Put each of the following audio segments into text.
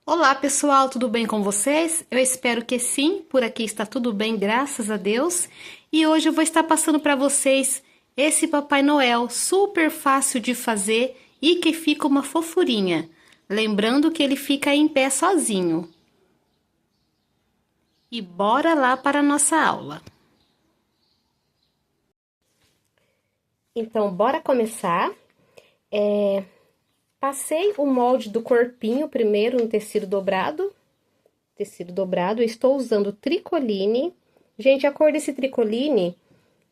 Olá, pessoal, tudo bem com vocês? Eu espero que sim, por aqui está tudo bem, graças a Deus. E hoje eu vou estar passando para vocês esse Papai Noel super fácil de fazer e que fica uma fofurinha. Lembrando que ele fica em pé sozinho. E bora lá para a nossa aula. Então, bora começar. Passei o molde do corpinho primeiro no tecido dobrado. Eu estou usando tricoline. Gente, a cor desse tricoline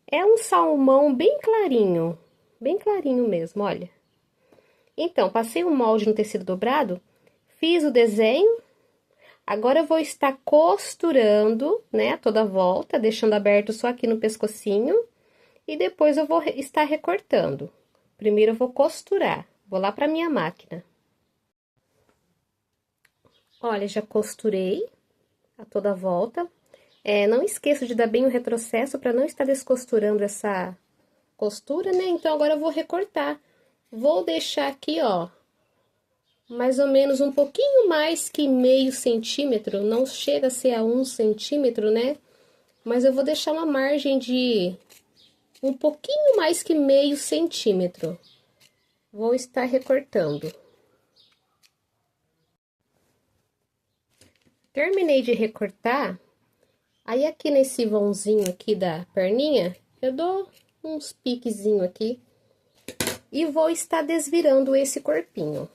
é um salmão bem clarinho mesmo, olha. Então, passei o molde no tecido dobrado, fiz o desenho, agora eu vou estar costurando, né, toda a volta, deixando aberto só aqui no pescocinho, e depois eu vou estar recortando. Primeiro eu vou costurar, vou lá pra minha máquina. Olha, já costurei a toda a volta. Não esqueça de dar bem o retrocesso para não estar descosturando essa costura, né? Então, agora eu vou recortar. Vou deixar aqui, ó, mais ou menos um pouquinho mais que meio centímetro. Não chega a ser a 1 centímetro, né? Mas eu vou deixar uma margem de um pouquinho mais que meio centímetro. Vou estar recortando. Terminei de recortar. Aí, aqui nesse vãozinho aqui da perninha, eu dou uns piquezinhos aqui. E vou estar desvirando esse corpinho.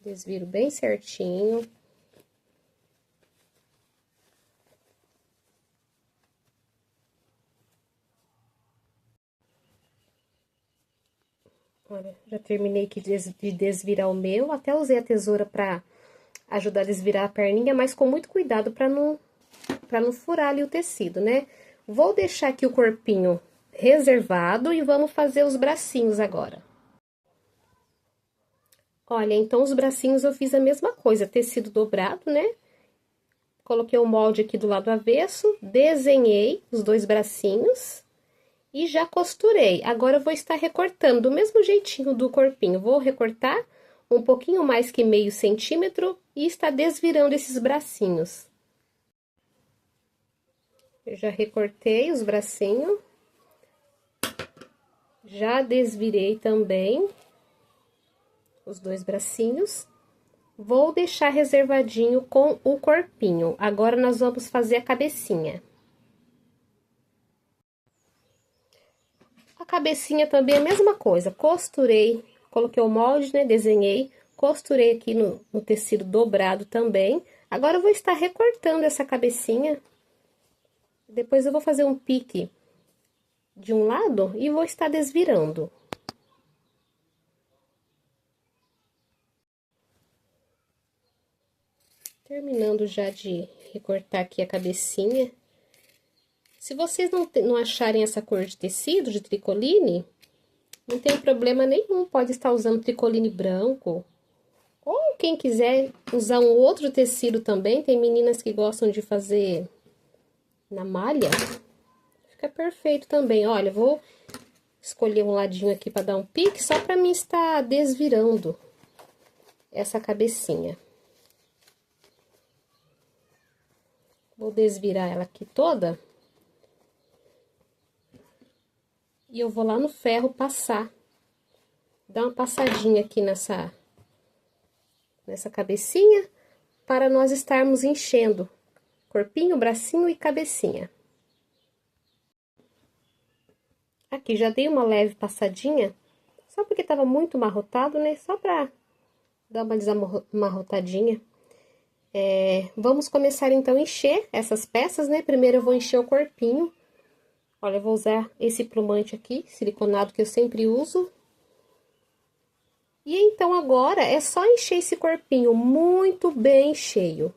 Desviro bem certinho. Olha, já terminei aqui de desvirar o meu. Até usei a tesoura pra ajudar a desvirar a perninha, mas com muito cuidado pra não furar ali o tecido, né? Vou deixar aqui o corpinho reservado e vamos fazer os bracinhos agora. Olha, então os bracinhos eu fiz a mesma coisa, tecido dobrado, né? Coloquei o molde aqui do lado avesso, desenhei os dois bracinhos e já costurei. Agora eu vou estar recortando do mesmo jeitinho do corpinho. Vou recortar um pouquinho mais que meio centímetro e estar desvirando esses bracinhos. Eu já recortei os bracinhos. Já desvirei também os dois bracinhos. Vou deixar reservadinho com o corpinho. Agora, nós vamos fazer a cabecinha. A cabecinha também é a mesma coisa. Costurei, coloquei o molde, né? Desenhei, costurei aqui no tecido dobrado também. Agora, eu vou estar recortando essa cabecinha. Depois, eu vou fazer um pique de um lado e vou estar desvirando. Terminando já de recortar aqui a cabecinha. Se vocês não acharem essa cor de tecido, de tricoline, não tem problema nenhum, pode estar usando tricoline branco. Ou quem quiser usar um outro tecido também, tem meninas que gostam de fazer na malha, fica perfeito também. Olha, vou escolher um ladinho aqui para dar um pique, só para mim estar desvirando essa cabecinha. Vou desvirar ela aqui toda. E eu vou lá no ferro passar. Dar uma passadinha aqui nessa cabecinha, para nós estarmos enchendo corpinho, bracinho e cabecinha. Aqui, já dei uma leve passadinha, só porque tava muito amarrotado, né? Só pra dar uma desamarrotadinha. Vamos começar, então, a encher essas peças, né? Primeiro eu vou encher o corpinho. Olha, eu vou usar esse plumante aqui, siliconado, que eu sempre uso. E então, agora, é só encher esse corpinho muito bem cheio.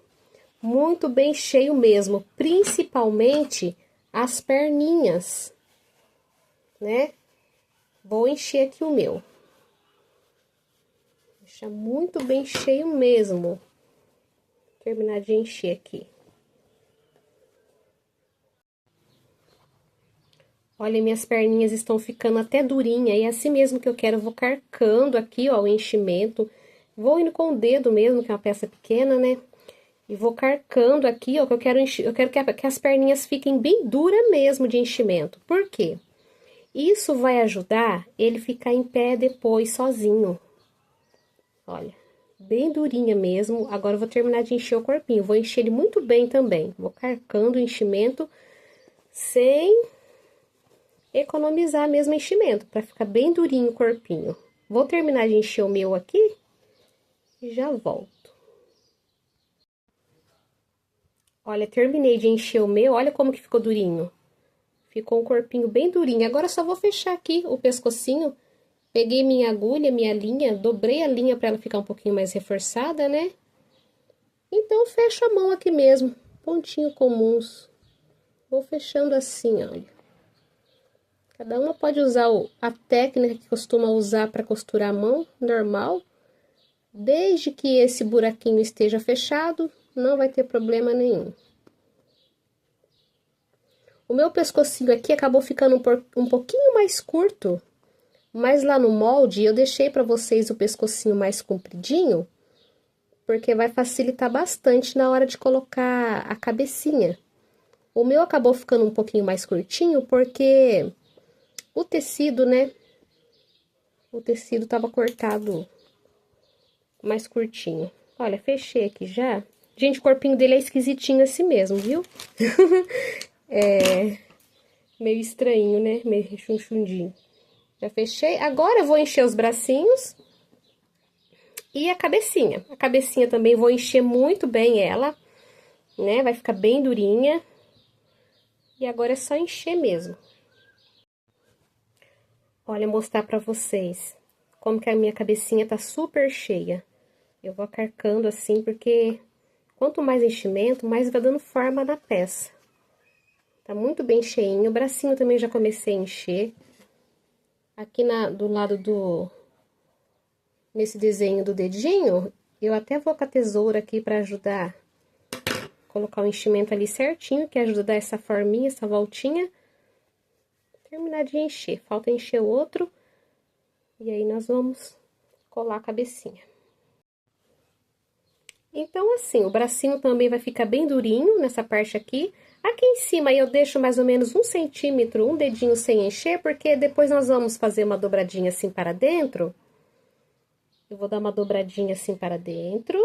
Muito bem cheio mesmo, principalmente as perninhas, né? Vou encher aqui o meu. Deixar muito bem cheio mesmo. Terminar de encher aqui. Olha, minhas perninhas estão ficando até durinha, e é assim mesmo que eu quero. Eu vou carcando aqui, ó, o enchimento. Vou indo com o dedo mesmo, que é uma peça pequena, né? E vou carcando aqui, ó, que eu quero que as perninhas fiquem bem duras mesmo de enchimento. Por quê? Isso vai ajudar ele ficar em pé depois, sozinho. Olha, bem durinha mesmo. Agora eu vou terminar de encher o corpinho. Vou encher ele muito bem também. Vou carcando o enchimento sem economizar mesmo enchimento, para ficar bem durinho o corpinho. Vou terminar de encher o meu aqui e já volto. Olha, terminei de encher o meu, olha como que ficou durinho. Ficou um corpinho bem durinho. Agora eu só vou fechar aqui o pescocinho. Peguei minha agulha, minha linha, dobrei a linha para ela ficar um pouquinho mais reforçada, né? Então, fecho a mão aqui mesmo, pontinho comuns. Vou fechando assim, olha. Cada uma pode usar a técnica que costuma usar para costurar a mão, normal. Desde que esse buraquinho esteja fechado, não vai ter problema nenhum. O meu pescocinho aqui acabou ficando um pouquinho mais curto, mas lá no molde eu deixei para vocês o pescocinho mais compridinho, porque vai facilitar bastante na hora de colocar a cabecinha. O meu acabou ficando um pouquinho mais curtinho, porque o tecido, né? O tecido tava cortado mais curtinho. Olha, fechei aqui já. Gente, o corpinho dele é esquisitinho assim mesmo, viu? É meio estranho, né? Meio chunchundinho. Já fechei. Agora eu vou encher os bracinhos e a cabecinha. A cabecinha também vou encher muito bem ela, né? Vai ficar bem durinha. E agora é só encher mesmo. Olha, mostrar pra vocês como que a minha cabecinha tá super cheia. Eu vou carcando assim, porque quanto mais enchimento, mais vai dando forma na peça. Tá muito bem cheinho. O bracinho também já comecei a encher. Aqui do lado nesse desenho do dedinho, eu até vou com a tesoura aqui pra ajudar a colocar o enchimento ali certinho, que ajuda a dar essa forminha, essa voltinha. Terminar de encher. Falta encher o outro. E aí, nós vamos colar a cabecinha. Então, assim, o bracinho também vai ficar bem durinho nessa parte aqui. Aqui em cima eu deixo mais ou menos 1 centímetro, um dedinho sem encher, porque depois nós vamos fazer uma dobradinha assim para dentro. Eu vou dar uma dobradinha assim para dentro,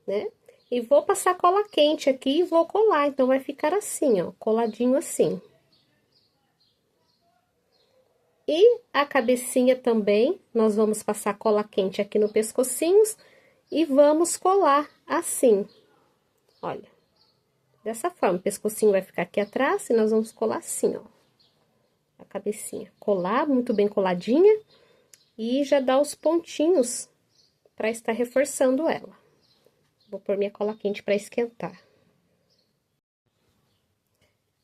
né? E vou passar cola quente aqui e vou colar, então vai ficar assim, ó, coladinho assim. E a cabecinha também, nós vamos passar cola quente aqui no pescocinhos e vamos colar assim, olha. Dessa forma, o pescocinho vai ficar aqui atrás e nós vamos colar assim, ó. A cabecinha. Colar muito bem coladinha e já dar os pontinhos para estar reforçando ela. Vou pôr minha cola quente para esquentar.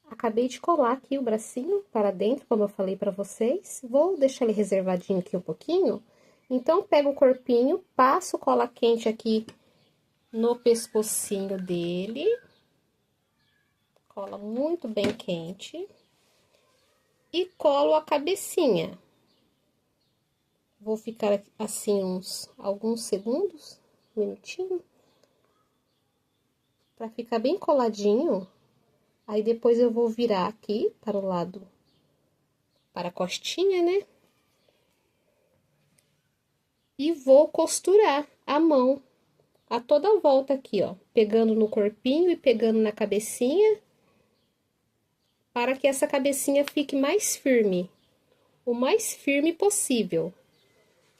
Acabei de colar aqui o bracinho para dentro, como eu falei para vocês. Vou deixar ele reservadinho aqui um pouquinho. Então, pego o corpinho, passo cola quente aqui no pescocinho dele. Cola muito bem quente. E colo a cabecinha. Vou ficar assim alguns segundos, um minutinho. Pra ficar bem coladinho. Aí, depois eu vou virar aqui para o lado, para a costinha, né? E vou costurar a mão a toda volta aqui, ó. Pegando no corpinho e pegando na cabecinha. Para que essa cabecinha fique mais firme. O mais firme possível.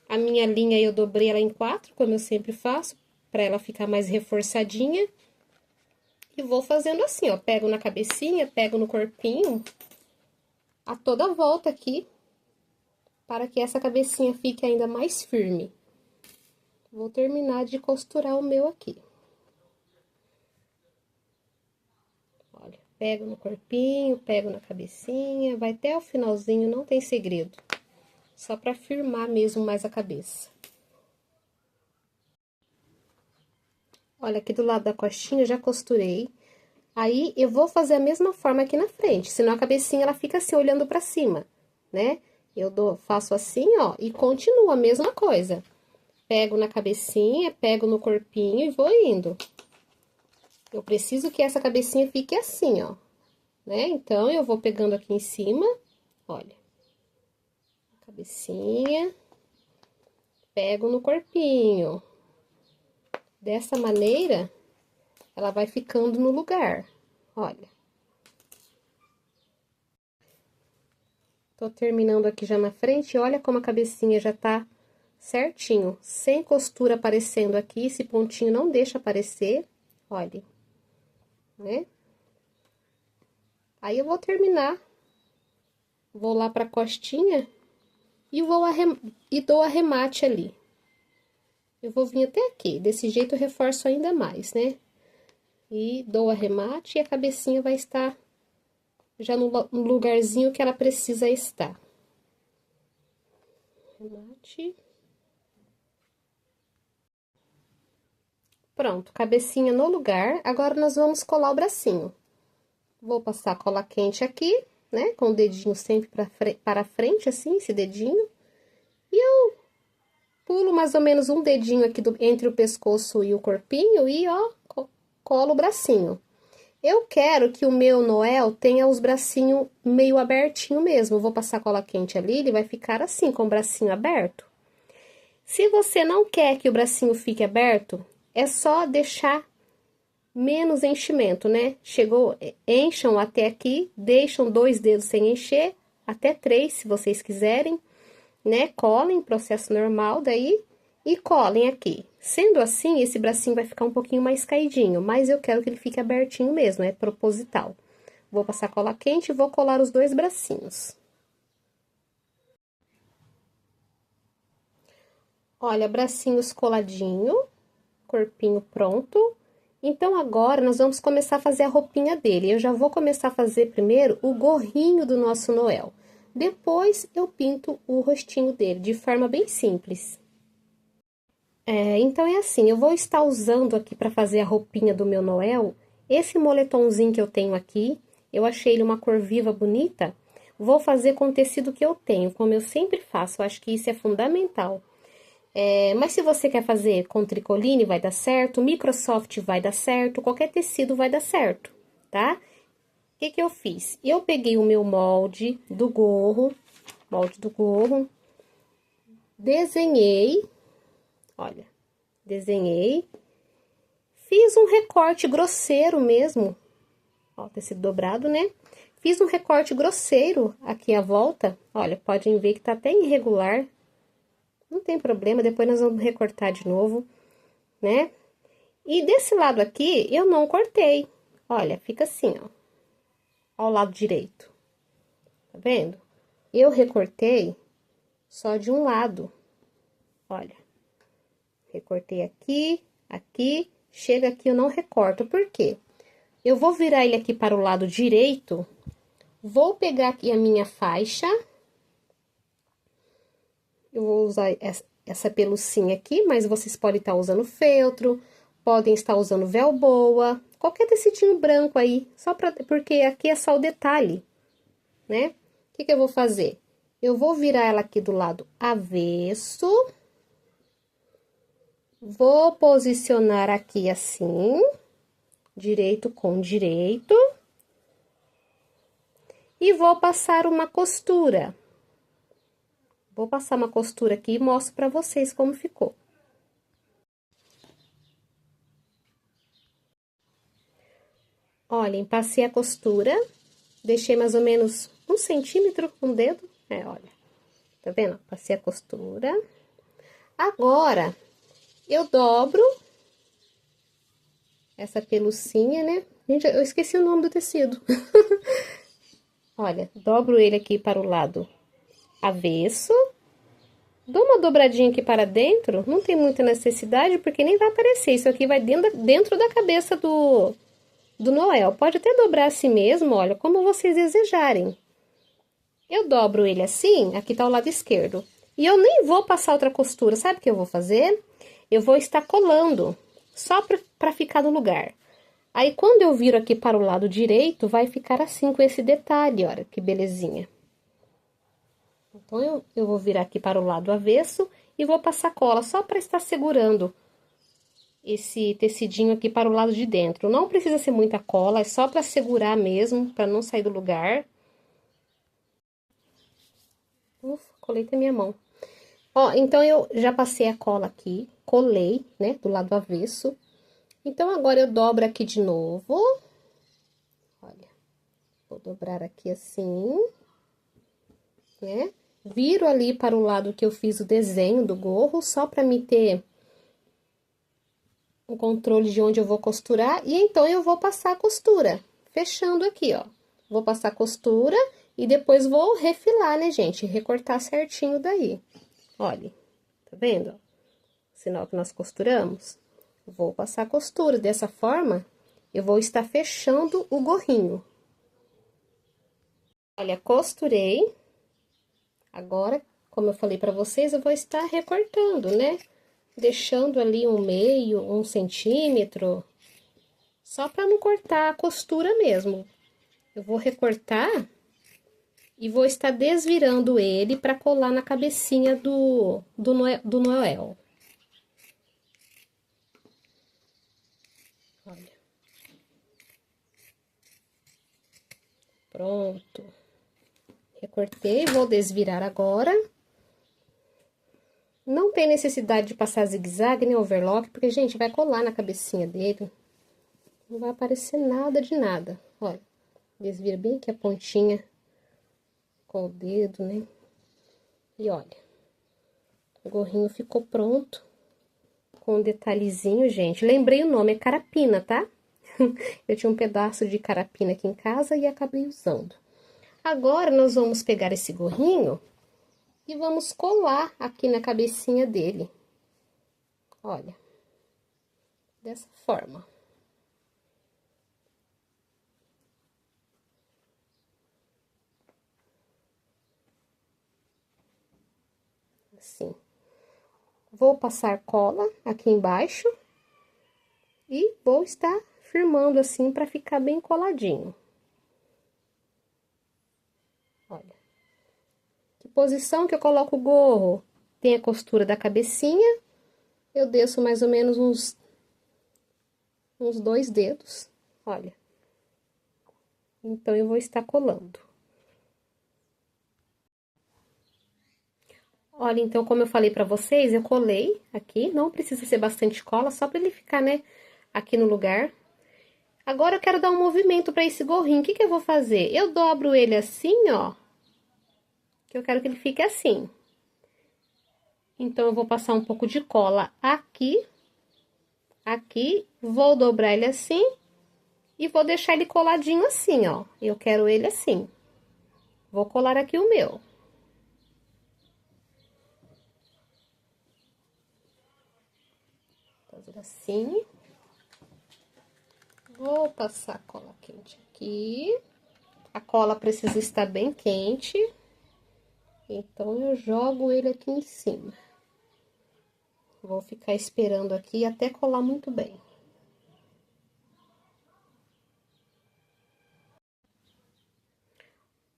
A minha linha eu dobrei ela em 4, como eu sempre faço. Para ela ficar mais reforçadinha. E vou fazendo assim, ó. Pego na cabecinha, pego no corpinho. A toda volta aqui. Para que essa cabecinha fique ainda mais firme. Vou terminar de costurar o meu aqui. Olha, pego no corpinho, pego na cabecinha, vai até o finalzinho, não tem segredo. Só pra firmar mesmo mais a cabeça. Olha, aqui do lado da costinha eu já costurei. Aí, eu vou fazer a mesma forma aqui na frente, senão a cabecinha, ela fica assim, olhando pra cima, né? Faço assim, ó, e continuo a mesma coisa. Pego na cabecinha, pego no corpinho e vou indo. Eu preciso que essa cabecinha fique assim, ó, né? Então, eu vou pegando aqui em cima, olha. Cabecinha, pego no corpinho. Dessa maneira, ela vai ficando no lugar, olha. Tô terminando aqui já na frente, olha como a cabecinha já tá certinho, sem costura aparecendo aqui, esse pontinho não deixa aparecer, olha, né? Aí, eu vou terminar, vou lá pra costinha e dou arremate ali. Eu vou vir até aqui, desse jeito eu reforço ainda mais, né? E dou arremate e a cabecinha vai estar já no lugarzinho que ela precisa estar. Arremate. Pronto, cabecinha no lugar. Agora, nós vamos colar o bracinho. Vou passar cola quente aqui, né? Com o dedinho sempre para frente, assim, esse dedinho. E eu pulo mais ou menos um dedinho aqui entre o pescoço e o corpinho e, ó, colo o bracinho. Eu quero que o meu Noel tenha os bracinhos meio abertinho mesmo. Eu vou passar cola quente ali, ele vai ficar assim, com o bracinho aberto. Se você não quer que o bracinho fique aberto, é só deixar menos enchimento, né? Encham até aqui, deixam 2 dedos sem encher, até 3, se vocês quiserem, né? Colem, processo normal daí, e colem aqui. Sendo assim, esse bracinho vai ficar um pouquinho mais caidinho, mas eu quero que ele fique abertinho mesmo, é proposital. Vou passar cola quente e vou colar os 2 bracinhos. Olha, bracinhos coladinho, corpinho pronto. Então, agora, nós vamos começar a fazer a roupinha dele. Eu já vou começar a fazer primeiro o gorrinho do nosso Noel. Depois, eu pinto o rostinho dele, de forma bem simples. Então, é assim, eu vou estar usando aqui para fazer a roupinha do meu Noel, esse moletomzinho que eu tenho aqui. Eu achei ele uma cor viva, bonita. Vou fazer com o tecido que eu tenho, como eu sempre faço. Eu acho que isso é fundamental. Mas se você quer fazer com tricoline, vai dar certo, Microsoft vai dar certo, qualquer tecido vai dar certo, tá? O que que eu fiz? Eu peguei o meu molde do gorro, desenhei, olha, desenhei, fiz um recorte grosseiro mesmo, ó, tecido dobrado, né? Fiz um recorte grosseiro aqui à volta, olha, podem ver que tá até irregular. Não tem problema, depois nós vamos recortar de novo, né? E desse lado aqui, eu não cortei. Olha, fica assim, ó. Ao lado direito. Tá vendo? Eu recortei só de um lado. Olha. Recortei aqui, aqui. Chega aqui, eu não recorto. Por quê? Eu vou virar ele aqui para o lado direito. Vou pegar aqui a minha faixa. Eu vou usar essa pelucinha aqui, mas vocês podem estar usando feltro, podem estar usando velboa, qualquer tecidinho branco aí, porque aqui é só o detalhe, né? O que que eu vou fazer? Eu vou virar ela aqui do lado avesso, vou posicionar aqui assim, direito com direito, e vou passar uma costura. Vou passar uma costura aqui e mostro pra vocês como ficou. Olhem, passei a costura, deixei mais ou menos 1 centímetro, um dedo, olha. Tá vendo? Passei a costura. Agora, eu dobro essa pelucinha, né? Gente, eu esqueci o nome do tecido. Olha, dobro ele aqui para o lado avesso. Dou uma dobradinha aqui para dentro, não tem muita necessidade, porque nem vai aparecer. Isso aqui vai dentro da cabeça do Noel. Pode até dobrar assim mesmo, olha, como vocês desejarem. Eu dobro ele assim, aqui tá o lado esquerdo. E eu nem vou passar outra costura, sabe o que eu vou fazer? Eu vou estar colando, só pra ficar no lugar. Aí, quando eu viro aqui para o lado direito, vai ficar assim, com esse detalhe, olha, que belezinha. Então, eu vou virar aqui para o lado avesso e vou passar cola, só para estar segurando esse tecidinho aqui para o lado de dentro. Não precisa ser muita cola, é só para segurar mesmo, para não sair do lugar. Ufa, colei até minha mão. Ó, então, eu já passei a cola aqui, colei, né, do lado avesso. Então, agora eu dobro aqui de novo. Olha, vou dobrar aqui assim, né? Viro ali para o lado que eu fiz o desenho do gorro, só para me ter o controle de onde eu vou costurar. E então, eu vou passar a costura, fechando aqui, ó. Vou passar a costura e depois vou refilar, né, gente? Recortar certinho daí. Olha, tá vendo? Sinal que nós costuramos. Vou passar a costura, dessa forma, eu vou estar fechando o gorrinho. Olha, costurei. Agora, como eu falei pra vocês, eu vou estar recortando, né? Deixando ali um meio, 1 centímetro, só pra não cortar a costura mesmo. Eu vou recortar e vou estar desvirando ele pra colar na cabecinha do Noel. Olha. Pronto. Recortei, vou desvirar agora. Não tem necessidade de passar zigue-zague nem overlock, porque, gente, vai colar na cabecinha dele. Não vai aparecer nada de nada. Olha, desvira bem aqui a pontinha com o dedo, né? E olha, o gorrinho ficou pronto. Com um detalhezinho, gente. Lembrei o nome, é carapina, tá? Eu tinha um pedaço de carapina aqui em casa e acabei usando. Agora, nós vamos pegar esse gorrinho e vamos colar aqui na cabecinha dele. Olha, dessa forma. Assim. Vou passar cola aqui embaixo e vou estar firmando assim para ficar bem coladinho. Olha. Que posição que eu coloco o gorro? Tem a costura da cabecinha. Eu desço mais ou menos uns 2 dedos. Olha. Então, eu vou estar colando. Olha, então, como eu falei pra vocês, eu colei aqui. Não precisa ser bastante cola, só pra ele ficar, né, aqui no lugar. Agora, eu quero dar um movimento pra esse gorrinho. O que que eu vou fazer? Eu dobro ele assim, ó. Que eu quero que ele fique assim. Então, eu vou passar um pouco de cola aqui. Aqui, vou dobrar ele assim. E vou deixar ele coladinho assim, ó. Eu quero ele assim. Vou colar aqui o meu. Fazer assim. Vou passar cola quente aqui. A cola precisa estar bem quente. Então, eu jogo ele aqui em cima. Vou ficar esperando aqui até colar muito bem.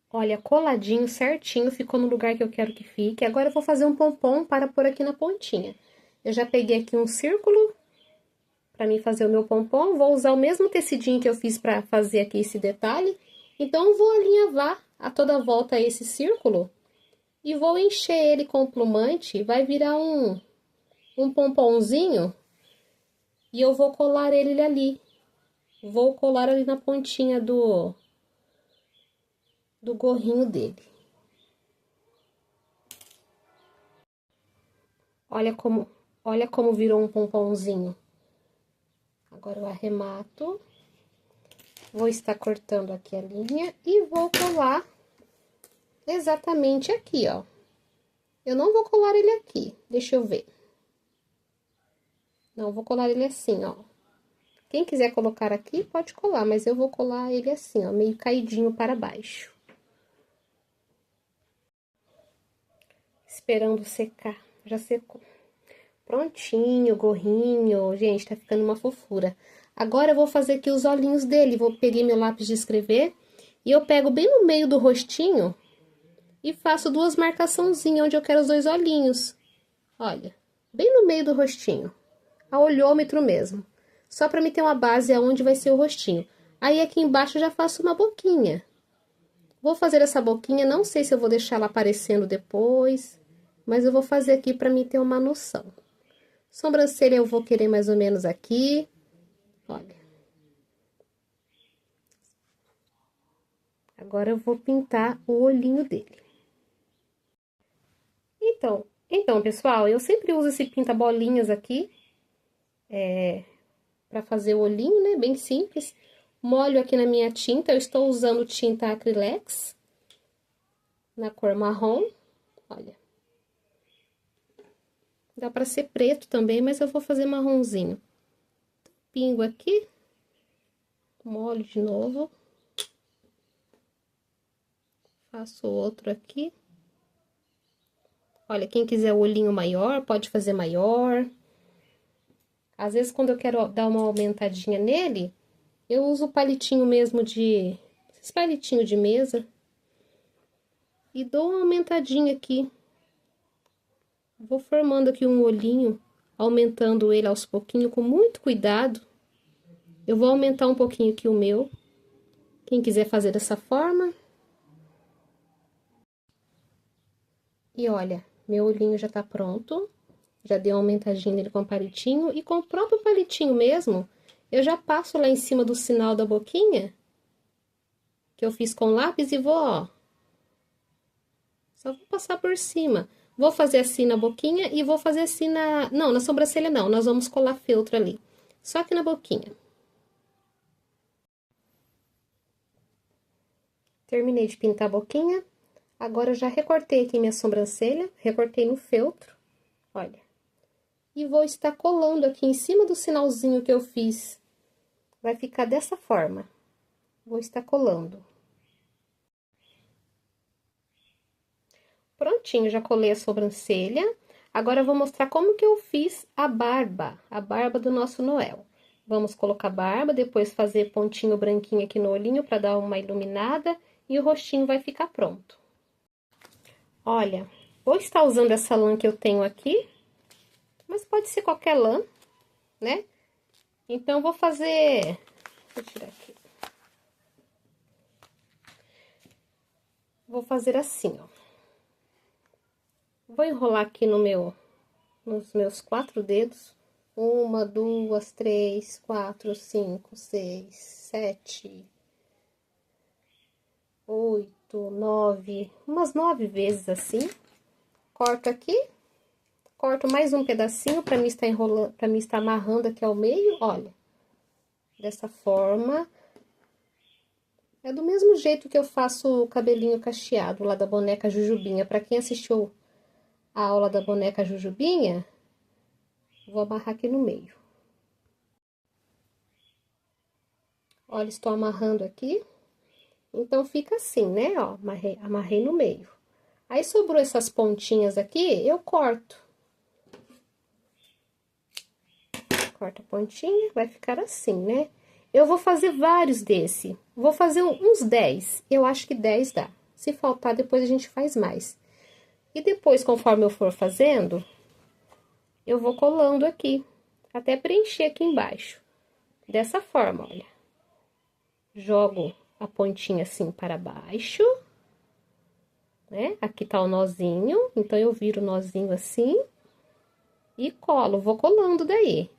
Olha, coladinho, certinho, ficou no lugar que eu quero que fique. Agora, eu vou fazer um pompom para pôr aqui na pontinha. Eu já peguei aqui um círculo para mim fazer o meu pompom. Vou usar o mesmo tecidinho que eu fiz para fazer aqui esse detalhe. Então, eu vou alinhavar a toda volta esse círculo e vou encher ele com plumante. Vai virar um pomponzinho e eu vou colar ele ali. Vou colar ali na pontinha do gorrinho dele. Olha como virou um pomponzinho. Agora eu arremato. Vou estar cortando aqui a linha e vou colar exatamente aqui, ó. Eu não vou colar ele aqui, deixa eu ver. Não, vou colar ele assim, ó. Quem quiser colocar aqui, pode colar, mas eu vou colar ele assim, ó, meio caidinho para baixo. Esperando secar, já secou. Prontinho, gorrinho. Gente, tá ficando uma fofura. Agora eu vou fazer aqui os olhinhos dele. Vou pegar meu lápis de escrever e eu pego bem no meio do rostinho e faço duas marcaçãozinhas onde eu quero os dois olhinhos. Olha, bem no meio do rostinho. A olhômetro mesmo. Só pra me ter uma base aonde vai ser o rostinho. Aí aqui embaixo eu já faço uma boquinha. Vou fazer essa boquinha, não sei se eu vou deixar ela aparecendo depois, mas eu vou fazer aqui pra mim ter uma noção. Sobrancelha eu vou querer mais ou menos aqui. Olha. Agora eu vou pintar o olhinho dele. Então, pessoal, eu sempre uso esse pinta-bolinhas aqui. Pra fazer o olhinho, né? Bem simples. Molho aqui na minha tinta. Eu estou usando tinta Acrylex. Na cor marrom. Olha. Dá pra ser preto também, mas eu vou fazer marronzinho. Pingo aqui. Molho de novo. Faço outro aqui. Olha, quem quiser o olhinho maior, pode fazer maior. Às vezes, quando eu quero dar uma aumentadinha nele, eu uso o palitinho mesmo de... Esses palitinhos de mesa. E dou uma aumentadinha aqui. Vou formando aqui um olhinho, aumentando ele aos pouquinhos, com muito cuidado. Eu vou aumentar um pouquinho aqui o meu. Quem quiser fazer dessa forma. E olha, meu olhinho já tá pronto. Já dei uma aumentadinha nele com o palitinho. E com o próprio palitinho mesmo, eu já passo lá em cima do sinal da boquinha. Que eu fiz com lápis e vou, ó. Só vou passar por cima. Vou fazer assim na boquinha e vou fazer assim na... Não, na sobrancelha não, nós vamos colar feltro ali. Só aqui na boquinha. Terminei de pintar a boquinha. Agora eu já recortei aqui minha sobrancelha, recortei no feltro, olha. E vou estar colando aqui em cima do sinalzinho que eu fiz. Vai ficar dessa forma. Vou estar colando. Prontinho, já colei a sobrancelha. Agora eu vou mostrar como que eu fiz a barba do nosso Noel. Vamos colocar barba, depois fazer pontinho branquinho aqui no olhinho para dar uma iluminada e o rostinho vai ficar pronto. Olha, vou estar usando essa lã que eu tenho aqui, mas pode ser qualquer lã, né? Então, eu vou fazer... Deixa eu tirar aqui. Vou fazer assim, ó. Vou enrolar aqui nos meus 4 dedos. 1, 2, 3, 4, 5, 6, 7, 8, 9, umas 9 vezes assim. Corto aqui, corto mais um pedacinho para mim estar enrolando, para mim estar amarrando aqui ao meio, olha. Dessa forma. É do mesmo jeito que eu faço o cabelinho cacheado lá da boneca Jujubinha. Para quem assistiu a aula da boneca Jujubinha, vou amarrar aqui no meio. Olha, estou amarrando aqui. Então, fica assim, né? Ó, amarrei no meio. Aí, sobrou essas pontinhas aqui, eu corto. Corta a pontinha, vai ficar assim, né? Eu vou fazer vários desse. Vou fazer uns 10. Eu acho que 10 dá. Se faltar, depois a gente faz mais. E depois, conforme eu for fazendo, eu vou colando aqui. Até preencher aqui embaixo. Dessa forma, olha. Jogo a pontinha assim para baixo, né? Aqui tá o nozinho, então eu viro o nozinho assim e colo, vou colando daí.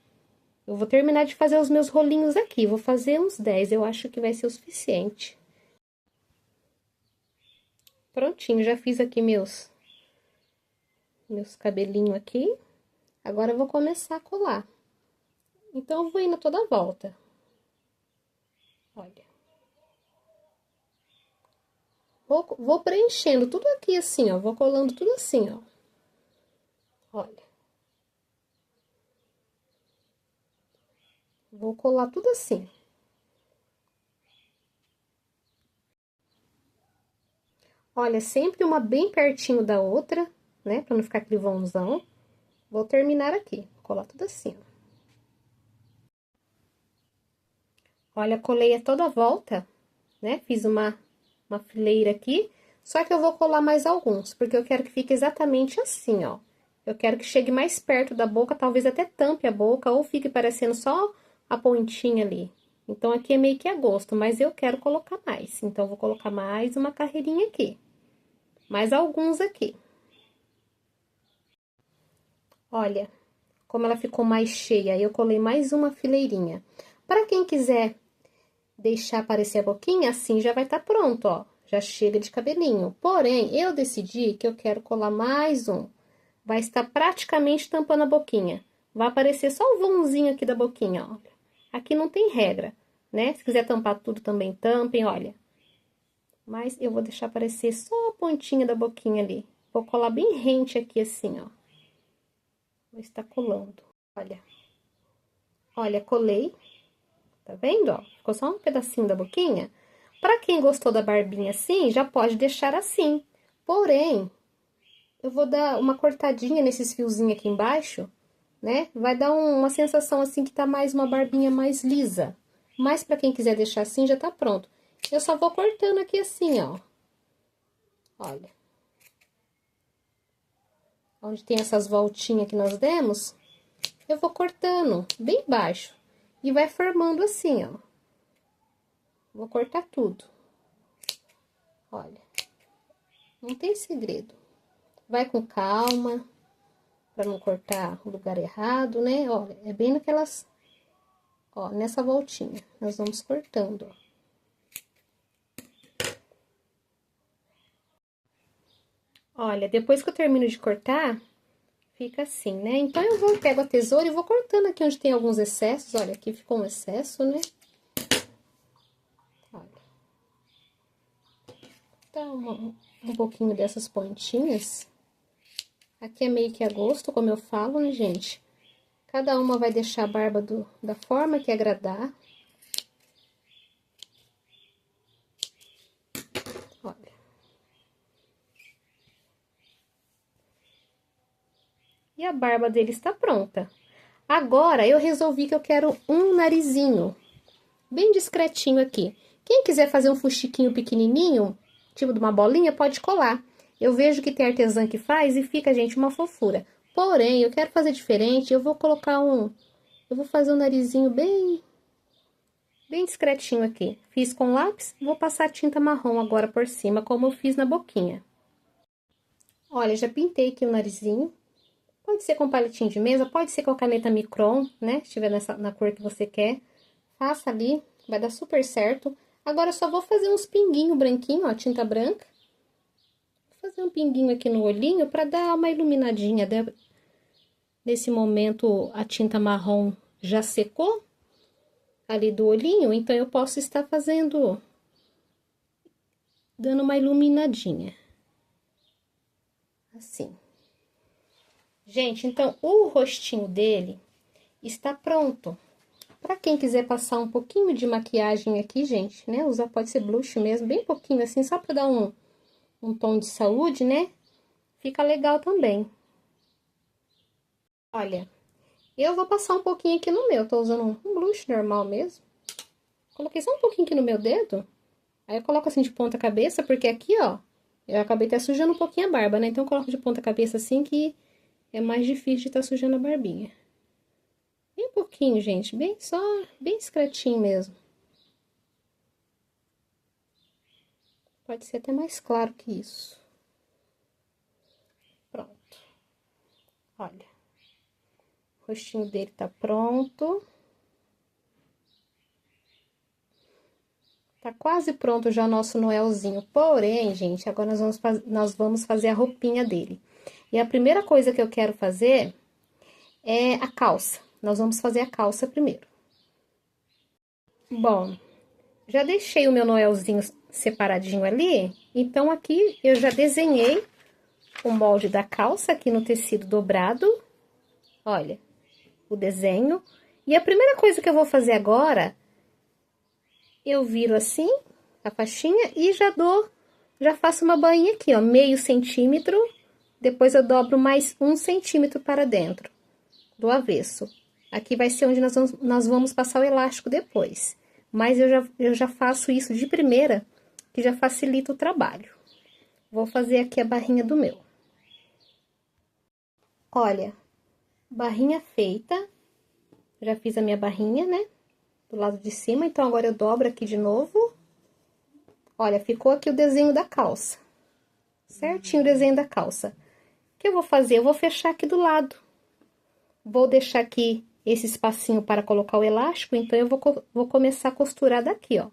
Eu vou terminar de fazer os meus rolinhos aqui, vou fazer uns 10, eu acho que vai ser o suficiente. Prontinho, já fiz aqui meus cabelinhos aqui. Agora eu vou começar a colar. Então, eu vou indo toda a volta. Olha. Vou preenchendo tudo aqui assim, ó. Vou colando tudo assim, ó. Olha. Vou colar tudo assim. Olha, sempre uma bem pertinho da outra, né? Pra não ficar aquele vãozão. Vou terminar aqui, vou colar tudo assim, ó. Olha, colei a toda a volta, né? Fiz uma fileira aqui, só que eu vou colar mais alguns, porque eu quero que fique exatamente assim, ó. Eu quero que chegue mais perto da boca, talvez até tampe a boca, ou fique parecendo só a pontinha ali. Então, aqui é meio que a gosto, mas eu quero colocar mais. Então, eu vou colocar mais uma carreirinha aqui. Mais alguns aqui. Olha, como ela ficou mais cheia, eu colei mais uma fileirinha. Para quem quiser deixar aparecer a boquinha, assim já vai estar pronto, ó. Já chega de cabelinho. Porém, eu decidi que eu quero colar mais um. Vai estar praticamente tampando a boquinha. Vai aparecer só o vãozinho aqui da boquinha, ó. Aqui não tem regra, né? Se quiser tampar tudo, também tampem, olha. Mas eu vou deixar aparecer só a pontinha da boquinha ali. Vou colar bem rente aqui, assim, ó. Vou estar colando, olha. Olha, colei. Tá vendo, ó? Ficou só um pedacinho da boquinha. Pra quem gostou da barbinha assim, já pode deixar assim. Porém, eu vou dar uma cortadinha nesses fiozinhos aqui embaixo, né? Vai dar uma sensação assim que tá mais uma barbinha mais lisa. Mas pra quem quiser deixar assim, já tá pronto. Eu só vou cortando aqui assim, ó. Olha. Onde tem essas voltinhas que nós demos, eu vou cortando bem baixo. E vai formando assim, ó. Vou cortar tudo. Olha. Não tem segredo. Vai com calma, para não cortar o lugar errado, né? Olha, é bem naquelas, ó, nessa voltinha. Nós vamos cortando, ó. Olha, depois que eu termino de cortar, fica assim, né? Então, eu vou, pego a tesoura e vou cortando aqui onde tem alguns excessos. Olha, aqui ficou um excesso, né? Olha. Tá um pouquinho dessas pontinhas. Aqui é meio que a gosto, como eu falo, né, gente? Cada uma vai deixar a barba da forma que agradar. Olha. E a barba dele está pronta. Agora, eu resolvi que eu quero um narizinho bem discretinho aqui. Quem quiser fazer um fuxiquinho pequenininho, tipo de uma bolinha, pode colar. Eu vejo que tem artesã que faz e fica, gente, uma fofura. Porém, eu quero fazer diferente, eu vou colocar eu vou fazer um narizinho bem discretinho aqui. Fiz com lápis, vou passar tinta marrom agora por cima, como eu fiz na boquinha. Olha, já pintei aqui o narizinho. Pode ser com palitinho de mesa, pode ser com a caneta micron, né? Se estiver na cor que você quer. Faça ali, vai dar super certo. Agora, eu só vou fazer uns pinguinhos branquinho, ó, tinta branca. Vou fazer um pinguinho aqui no olhinho pra dar uma iluminadinha. Nesse momento, a tinta marrom já secou ali do olhinho, então eu posso estar dando uma iluminadinha. Assim. Gente, então, o rostinho dele está pronto. Pra quem quiser passar um pouquinho de maquiagem aqui, gente, né? Usar, pode ser blush mesmo, bem pouquinho assim, só pra dar um tom de saúde, né? Fica legal também. Olha, eu vou passar um pouquinho aqui no meu, tô usando um blush normal mesmo. Coloquei só um pouquinho aqui no meu dedo, aí eu coloco assim de ponta cabeça, porque aqui, ó, eu acabei até sujando um pouquinho a barba, né? Então, eu coloco de ponta cabeça assim que é mais difícil de estar sujando a barbinha. Bem pouquinho, gente, bem discretinho mesmo. Pode ser até mais claro que isso. Pronto. Olha. O rostinho dele tá pronto. Tá quase pronto já o nosso Noelzinho. Porém, gente, agora nós vamos fazer a roupinha dele. E a primeira coisa que eu quero fazer é a calça. Nós vamos fazer a calça primeiro. Bom, já deixei o meu Noelzinho separadinho ali. Então, aqui eu já desenhei o molde da calça aqui no tecido dobrado. Olha, o desenho. E a primeira coisa que eu vou fazer agora, eu viro assim a faixinha e já faço uma bainha aqui, ó, meio centímetro Depois eu dobro mais 1 centímetro para dentro do avesso. Aqui vai ser onde nós vamos passar o elástico depois. Mas eu já faço isso de primeira, que já facilita o trabalho. Vou fazer aqui a barrinha do meu. Olha, barrinha feita. Já fiz a minha barrinha, né? Do lado de cima, então agora eu dobro aqui de novo. Olha, ficou aqui o desenho da calça. Certinho o desenho da calça. O que eu vou fazer? Eu vou fechar aqui do lado. Vou deixar aqui esse espacinho para colocar o elástico, então eu vou começar a costurar daqui, ó.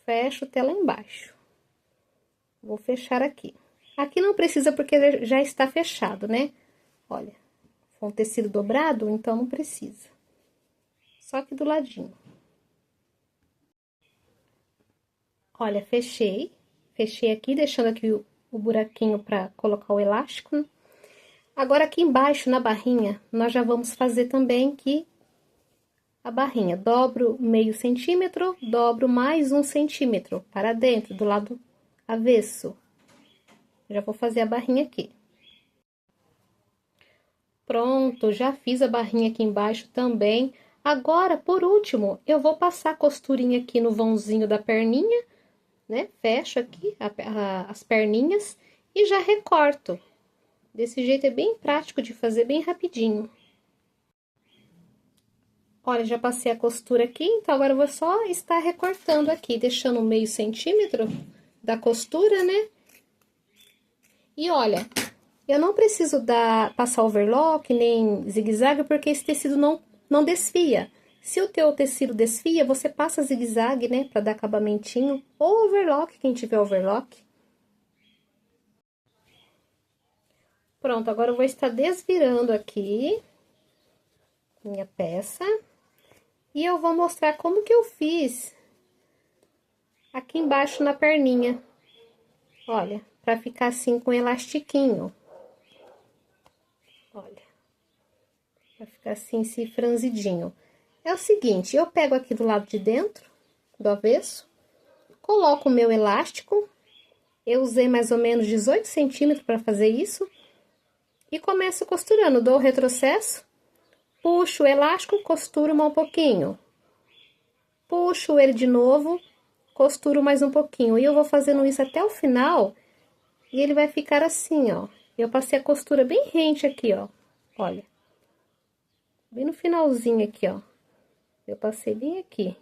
Fecho até lá embaixo. Vou fechar aqui. Aqui não precisa porque já está fechado, né? Olha, com o tecido dobrado, então não precisa. Só aqui do ladinho. Olha, fechei. Fechei aqui, deixando aqui o buraquinho para colocar o elástico. Agora, aqui embaixo, na barrinha, nós já vamos fazer também aqui a barrinha. Dobro meio centímetro, dobro mais 1 centímetro para dentro, do lado avesso. Já vou fazer a barrinha aqui. Pronto, já fiz a barrinha aqui embaixo também. Agora, por último, eu vou passar a costurinha aqui no vãozinho da perninha, né? Fecho aqui as perninhas e já recorto. Desse jeito é bem prático de fazer, bem rapidinho. Olha, já passei a costura aqui, então agora eu vou só estar recortando aqui, deixando meio centímetro da costura, né? E olha, eu não preciso passar overlock, nem zigue-zague, porque esse tecido não desfia. Se o teu tecido desfia, você passa zigue-zague, né, pra dar acabamentinho, ou overlock, quem tiver overlock. Pronto, agora eu vou estar desvirando aqui minha peça. E eu vou mostrar como que eu fiz aqui embaixo na perninha. Olha, pra ficar assim com elastiquinho. Olha, pra ficar assim, esse franzidinho. É o seguinte, eu pego aqui do lado de dentro, do avesso, coloco o meu elástico. Eu usei mais ou menos 18 centímetros para fazer isso. E começo costurando, dou o retrocesso, puxo o elástico, costuro mais um pouquinho. Puxo ele de novo, costuro mais um pouquinho. E eu vou fazendo isso até o final, e ele vai ficar assim, ó. Eu passei a costura bem rente aqui, ó. Olha. Bem no finalzinho aqui, ó. Eu passei bem aqui.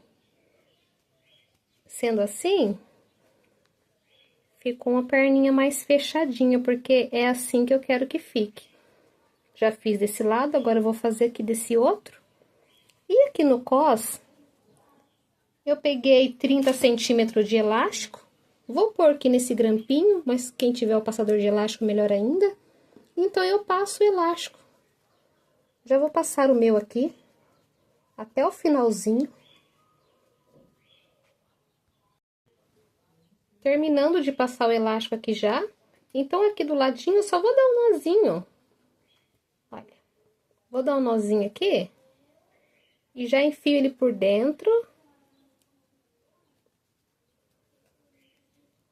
Sendo assim, ficou uma perninha mais fechadinha, porque é assim que eu quero que fique. Já fiz desse lado, agora eu vou fazer aqui desse outro. E aqui no cós, eu peguei 30 centímetros de elástico. Vou pôr aqui nesse grampinho, mas quem tiver o passador de elástico, melhor ainda. Então, eu passo o elástico. Já vou passar o meu aqui, até o finalzinho. Terminando de passar o elástico aqui já. Então, aqui do ladinho, eu só vou dar um nozinho. Olha, vou dar um nozinho aqui. E já enfio ele por dentro.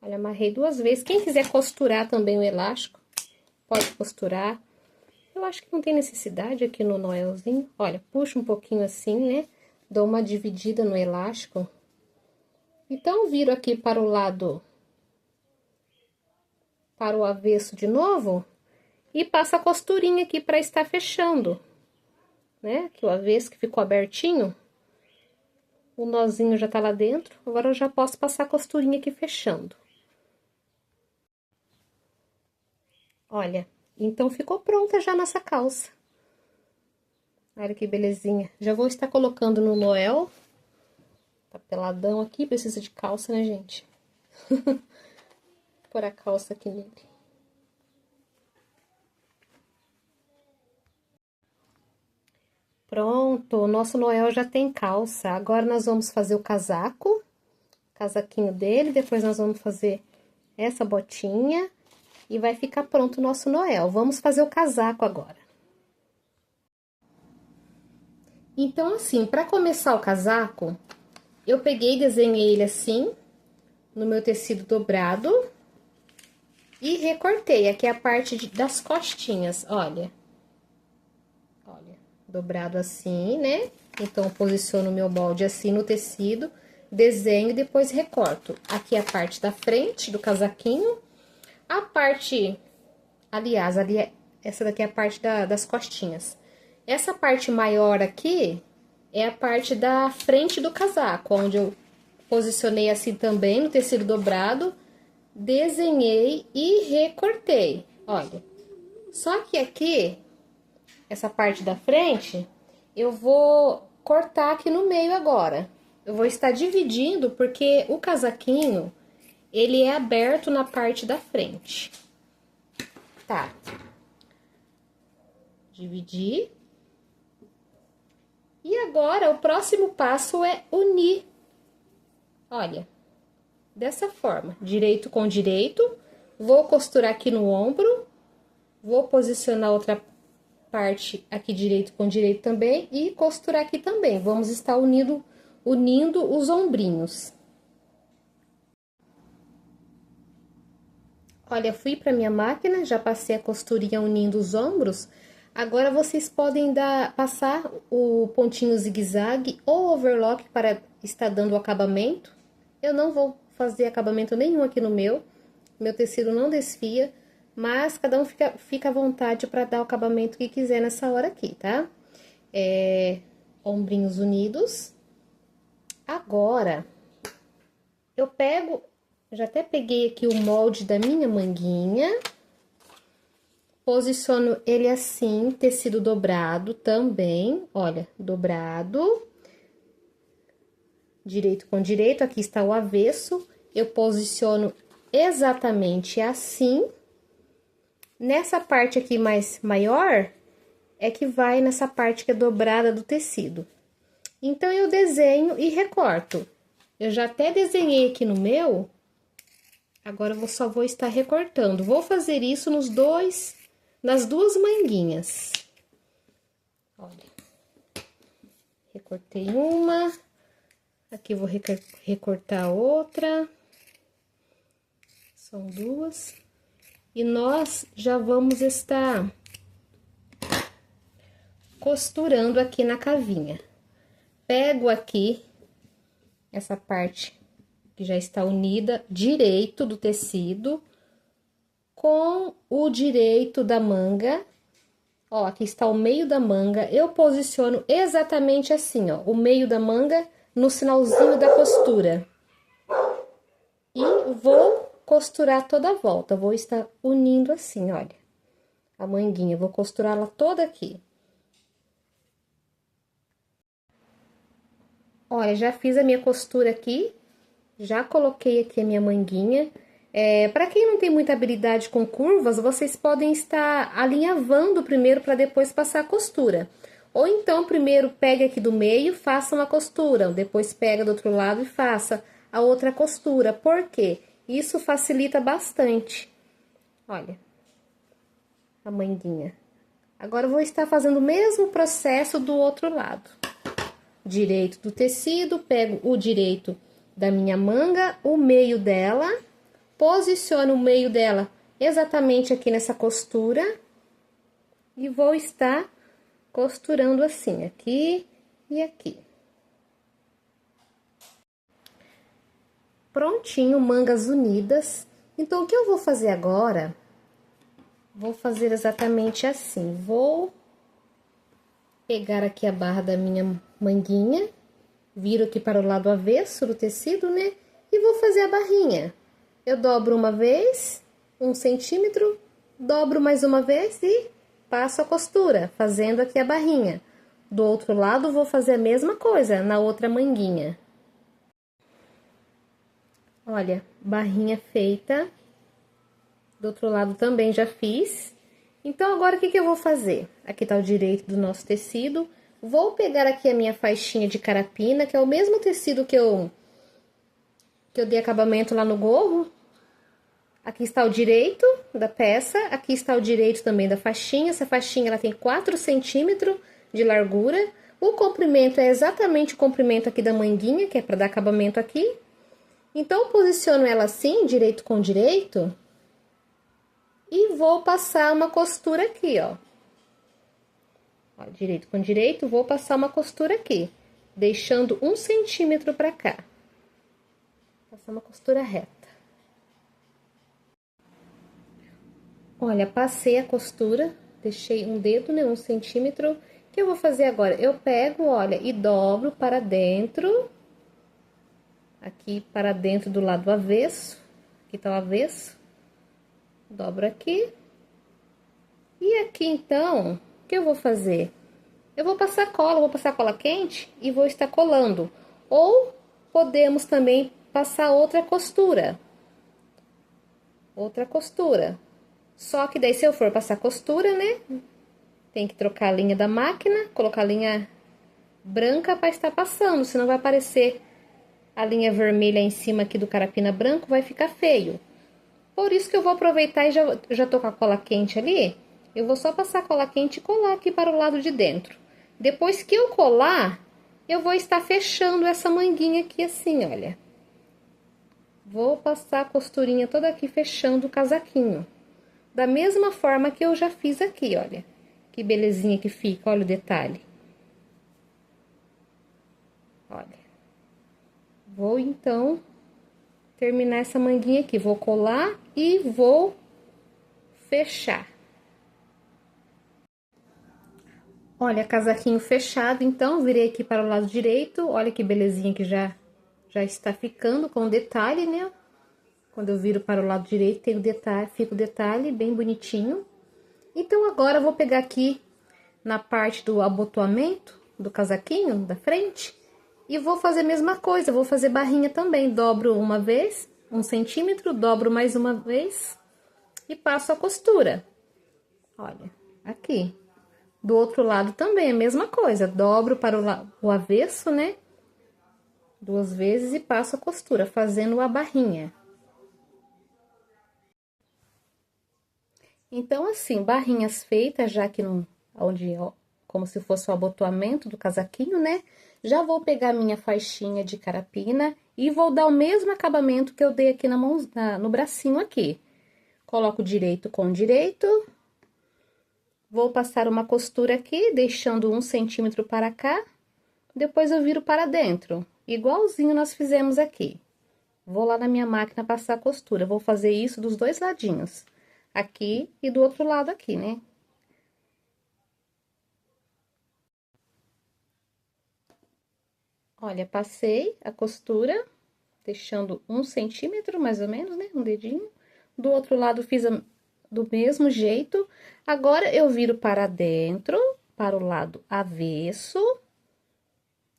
Olha, amarrei 2 vezes. Quem quiser costurar também o elástico, pode costurar. Eu acho que não tem necessidade aqui no noelzinho. Olha, puxo um pouquinho assim, né? Dou uma dividida no elástico. Então, viro aqui para o lado, para o avesso de novo, e passo a costurinha aqui para estar fechando, né? Aqui o avesso que ficou abertinho, o nozinho já tá lá dentro, agora eu já posso passar a costurinha aqui fechando. Olha, então ficou pronta já nossa calça. Olha que belezinha. Já vou estar colocando no Noel. Tá peladão aqui, precisa de calça, né, gente? Pôr a calça aqui nele. Pronto, o nosso Noel já tem calça. Agora, nós vamos fazer o casaco, casaquinho dele. Depois, nós vamos fazer essa botinha. E vai ficar pronto o nosso Noel. Vamos fazer o casaco agora. Então, assim, para começar o casaco, eu peguei e desenhei ele assim, no meu tecido dobrado. E recortei, aqui a parte das costinhas, olha. Olha, dobrado assim, né? Então, eu posiciono o meu molde assim no tecido, desenho e depois recorto. Aqui a parte da frente do casaquinho, a parte, aliás, essa daqui é a parte das costinhas. Essa parte maior aqui é a parte da frente do casaco, onde eu posicionei assim também no tecido dobrado, desenhei e recortei, olha. Só que aqui, essa parte da frente, eu vou cortar aqui no meio agora. Eu vou estar dividindo, porque o casaquinho, ele é aberto na parte da frente. Tá. Dividi. E agora, o próximo passo é unir. Olha, dessa forma, direito com direito, vou costurar aqui no ombro, vou posicionar outra parte aqui direito com direito também e costurar aqui também. Vamos estar unindo os ombrinhos. Olha, fui para minha máquina, já passei a costurinha unindo os ombros. Agora, vocês podem passar o pontinho zigue-zague ou overlock para estar dando o acabamento. Eu não vou fazer acabamento nenhum aqui no meu tecido não desfia, mas cada um fica à vontade para dar o acabamento que quiser nessa hora aqui, tá? Ombrinhos unidos. Agora, eu pego, já até peguei aqui o molde da minha manguinha, posiciono ele assim, tecido dobrado também, olha, dobrado. Direito com direito, aqui está o avesso, eu posiciono exatamente assim. Nessa parte aqui maior, é que vai nessa parte que é dobrada do tecido. Então, eu desenho e recorto. Eu já até desenhei aqui no meu, agora eu só vou estar recortando. Vou fazer isso nas duas manguinhas. Olha, recortei uma. Aqui, vou recortar outra. São duas. E nós já vamos estar costurando aqui na cavinha. Pego aqui essa parte que já está unida, direito do tecido, com o direito da manga. Ó, aqui está o meio da manga. Eu posiciono exatamente assim, ó, o meio da manga no sinalzinho da costura. E vou costurar toda a volta, vou estar unindo assim, olha, a manguinha, vou costurá-la toda aqui. Olha, já fiz a minha costura aqui, já coloquei aqui a minha manguinha. Para quem não tem muita habilidade com curvas, vocês podem estar alinhavando primeiro para depois passar a costura. Ou então, primeiro pegue aqui do meio, faça uma costura, depois pega do outro lado e faça a outra costura. Por quê? Isso facilita bastante. Olha, a manguinha. Agora, eu vou estar fazendo o mesmo processo do outro lado. Direito do tecido, pego o direito da minha manga, o meio dela, posiciono o meio dela exatamente aqui nessa costura e vou estar costurando assim, aqui e aqui. Prontinho, mangas unidas. Então, o que eu vou fazer agora? Vou fazer exatamente assim. Vou pegar aqui a barra da minha manguinha, viro aqui para o lado avesso do tecido, né? E vou fazer a barrinha. Eu dobro uma vez, 1 centímetro, dobro mais uma vez e passo a costura, fazendo aqui a barrinha. Do outro lado, vou fazer a mesma coisa, na outra manguinha. Olha, barrinha feita. Do outro lado também já fiz. Então, agora, o que eu vou fazer? Aqui tá o direito do nosso tecido. Vou pegar aqui a minha faixinha de carapina, que é o mesmo tecido que eu dei acabamento lá no gorro. Aqui está o direito da peça, aqui está o direito também da faixinha. Essa faixinha, ela tem 4 centímetros de largura. O comprimento é exatamente o comprimento aqui da manguinha, que é para dar acabamento aqui. Então, eu posiciono ela assim, direito com direito. E vou passar uma costura aqui, ó. Ó, direito com direito, vou passar uma costura aqui, deixando 1 centímetro pra cá. Passar uma costura reta. Olha, passei a costura, deixei um dedo, né, 1 centímetro. O que eu vou fazer agora? Eu pego, olha, e dobro para dentro. Aqui para dentro do lado avesso. Aqui tá o avesso. Dobro aqui. E aqui, então, o que eu vou fazer? Eu vou passar cola quente e vou estar colando. Ou podemos também passar outra costura. Outra costura. Só que daí, se eu for passar costura, né? Tem que trocar a linha da máquina, colocar a linha branca para estar passando, senão vai aparecer a linha vermelha em cima aqui do carapina branco, vai ficar feio. Por isso que eu vou aproveitar e já tô com a cola quente ali, eu vou só passar a cola quente e colar aqui para o lado de dentro. Depois que eu colar, eu vou estar fechando essa manguinha aqui assim, olha. Vou passar a costurinha toda aqui fechando o casaquinho. Da mesma forma que eu já fiz aqui, olha. Que belezinha que fica, olha o detalhe. Olha. Vou, então, terminar essa manguinha aqui. Vou colar e vou fechar. Olha, casaquinho fechado, então, virei aqui para o lado direito. Olha que belezinha que já está ficando com detalhe, né? Quando eu viro para o lado direito, tem o detalhe, fica o detalhe bem bonitinho. Então, agora eu vou pegar aqui na parte do abotoamento do casaquinho, da frente, e vou fazer a mesma coisa, vou fazer barrinha também. Dobro uma vez, 1 centímetro, dobro mais uma vez e passo a costura. Olha, aqui. Do outro lado também a mesma coisa, dobro para o avesso, né? 2 vezes e passo a costura, fazendo a barrinha. Então, assim, barrinhas feitas, já que não, onde, ó, como se fosse o abotoamento do casaquinho, né? Já vou pegar minha faixinha de carapina e vou dar o mesmo acabamento que eu dei aqui no bracinho aqui. Coloco direito com direito. Vou passar uma costura aqui, deixando 1 centímetro para cá. Depois eu viro para dentro, igualzinho nós fizemos aqui. Vou lá na minha máquina passar a costura. Vou fazer isso dos dois ladinhos. Aqui e do outro lado aqui, né? Olha, passei a costura, deixando 1 centímetro, mais ou menos, né? Um dedinho. Do outro lado, fiz do mesmo jeito. Agora, eu viro para dentro, para o lado avesso.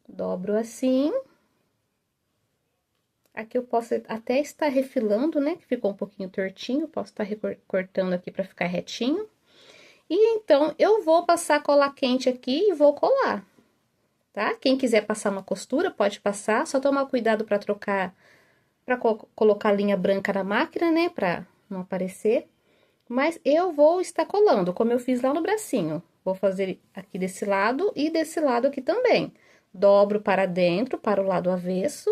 Dobro assim. Aqui eu posso até estar refilando, né? Que ficou um pouquinho tortinho. Posso estar recortando aqui para ficar retinho. E então, eu vou passar cola quente aqui e vou colar. Tá? Quem quiser passar uma costura, pode passar, só tomar cuidado para trocar, para colocar a linha branca na máquina, né, para não aparecer. Mas eu vou estar colando, como eu fiz lá no bracinho. Vou fazer aqui desse lado e desse lado aqui também. Dobro para dentro, para o lado avesso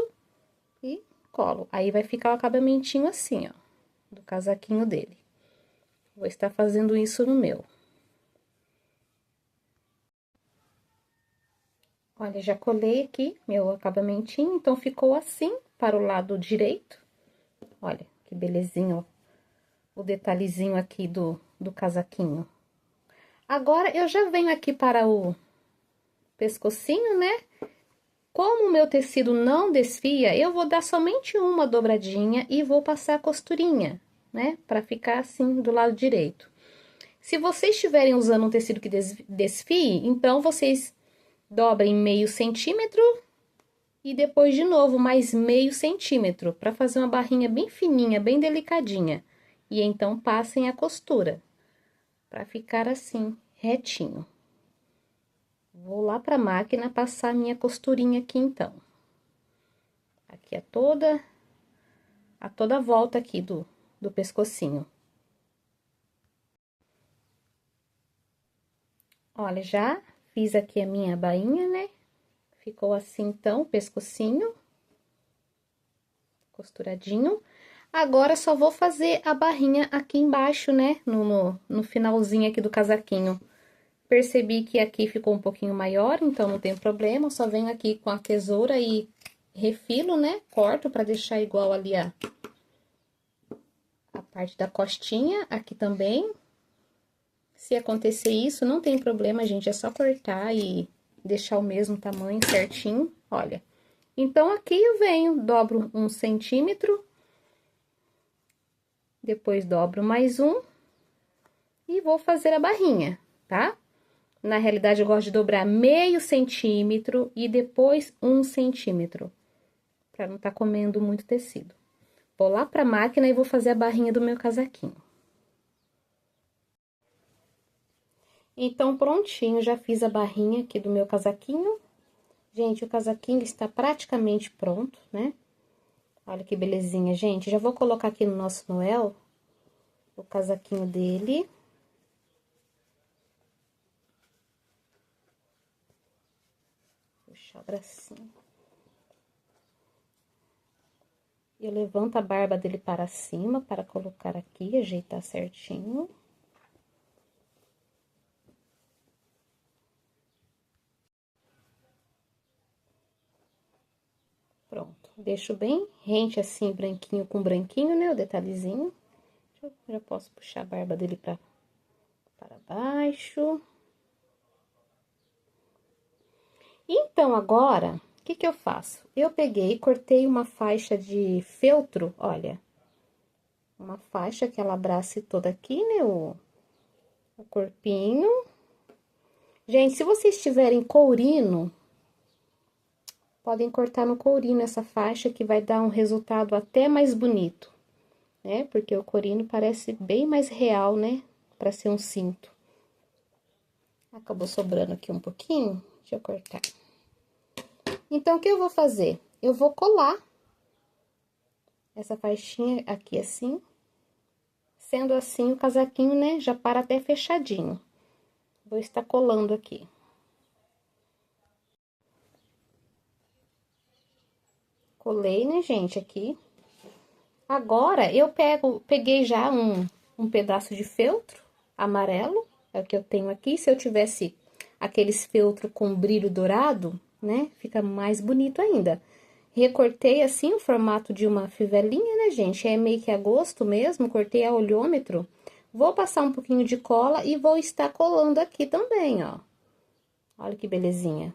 e colo. Aí vai ficar o acabamentinho assim, ó, do casaquinho dele. Vou estar fazendo isso no meu. Olha, já colei aqui meu acabamentinho, então ficou assim para o lado direito. Olha, que belezinha, ó. O detalhezinho aqui do casaquinho. Agora, eu já venho aqui para o pescocinho, né? Como o meu tecido não desfia, eu vou dar somente uma dobradinha e vou passar a costurinha, né? Para ficar assim do lado direito. Se vocês estiverem usando um tecido que desfie, então vocês dobrem meio centímetro e depois de novo mais meio centímetro para fazer uma barrinha bem fininha, bem delicadinha. E então passem a costura para ficar assim retinho. Vou lá para a máquina passar minha costurinha aqui então. Aqui a toda a volta aqui do pescocinho. Olha, já fiz aqui a minha bainha, né? Ficou assim, então, o pescocinho. Costuradinho. Agora, só vou fazer a barrinha aqui embaixo, né? No finalzinho aqui do casaquinho. Percebi que aqui ficou um pouquinho maior, então não tem problema. Eu só venho aqui com a tesoura e refilo, né? Corto pra deixar igual ali a parte da costinha, aqui também. Se acontecer isso, não tem problema, gente. É só cortar e deixar o mesmo tamanho certinho, olha. Então, aqui eu venho, dobro 1 centímetro. Depois dobro mais um. E vou fazer a barrinha, tá? Na realidade, eu gosto de dobrar meio centímetro e depois 1 centímetro. Pra não tá comendo muito tecido. Vou lá pra máquina e vou fazer a barrinha do meu casaquinho. Então, prontinho, já fiz a barrinha aqui do meu casaquinho. Gente, o casaquinho está praticamente pronto, né? Olha que belezinha, gente. Já vou colocar aqui no nosso Noel o casaquinho dele. Puxar o bracinho. Eu levanto a barba dele para cima para colocar aqui, ajeitar certinho. Pronto, deixo bem rente assim, branquinho com branquinho, né, o detalhezinho. Já posso puxar a barba dele para baixo. Então, agora, o que que eu faço? Eu peguei e cortei uma faixa de feltro, olha. Uma faixa que ela abrace toda aqui, né, o corpinho. Gente, se vocês tiverem courino, podem cortar no courino essa faixa que vai dar um resultado até mais bonito, né? Porque o courino parece bem mais real, né? Pra ser um cinto. Acabou sobrando aqui um pouquinho, deixa eu cortar. Então, o que eu vou fazer? Eu vou colar essa faixinha aqui assim. Sendo assim, o casaquinho, né, já para até fechadinho. Vou estar colando aqui. Colei, né, gente, aqui. Agora, eu peguei já um pedaço de feltro amarelo, é o que eu tenho aqui. Se eu tivesse aqueles feltro com brilho dourado, né, fica mais bonito ainda. Recortei assim o formato de uma fivelinha, né, gente? É meio que a gosto mesmo, cortei a olhômetro. Vou passar um pouquinho de cola e vou estar colando aqui também, ó. Olha que belezinha.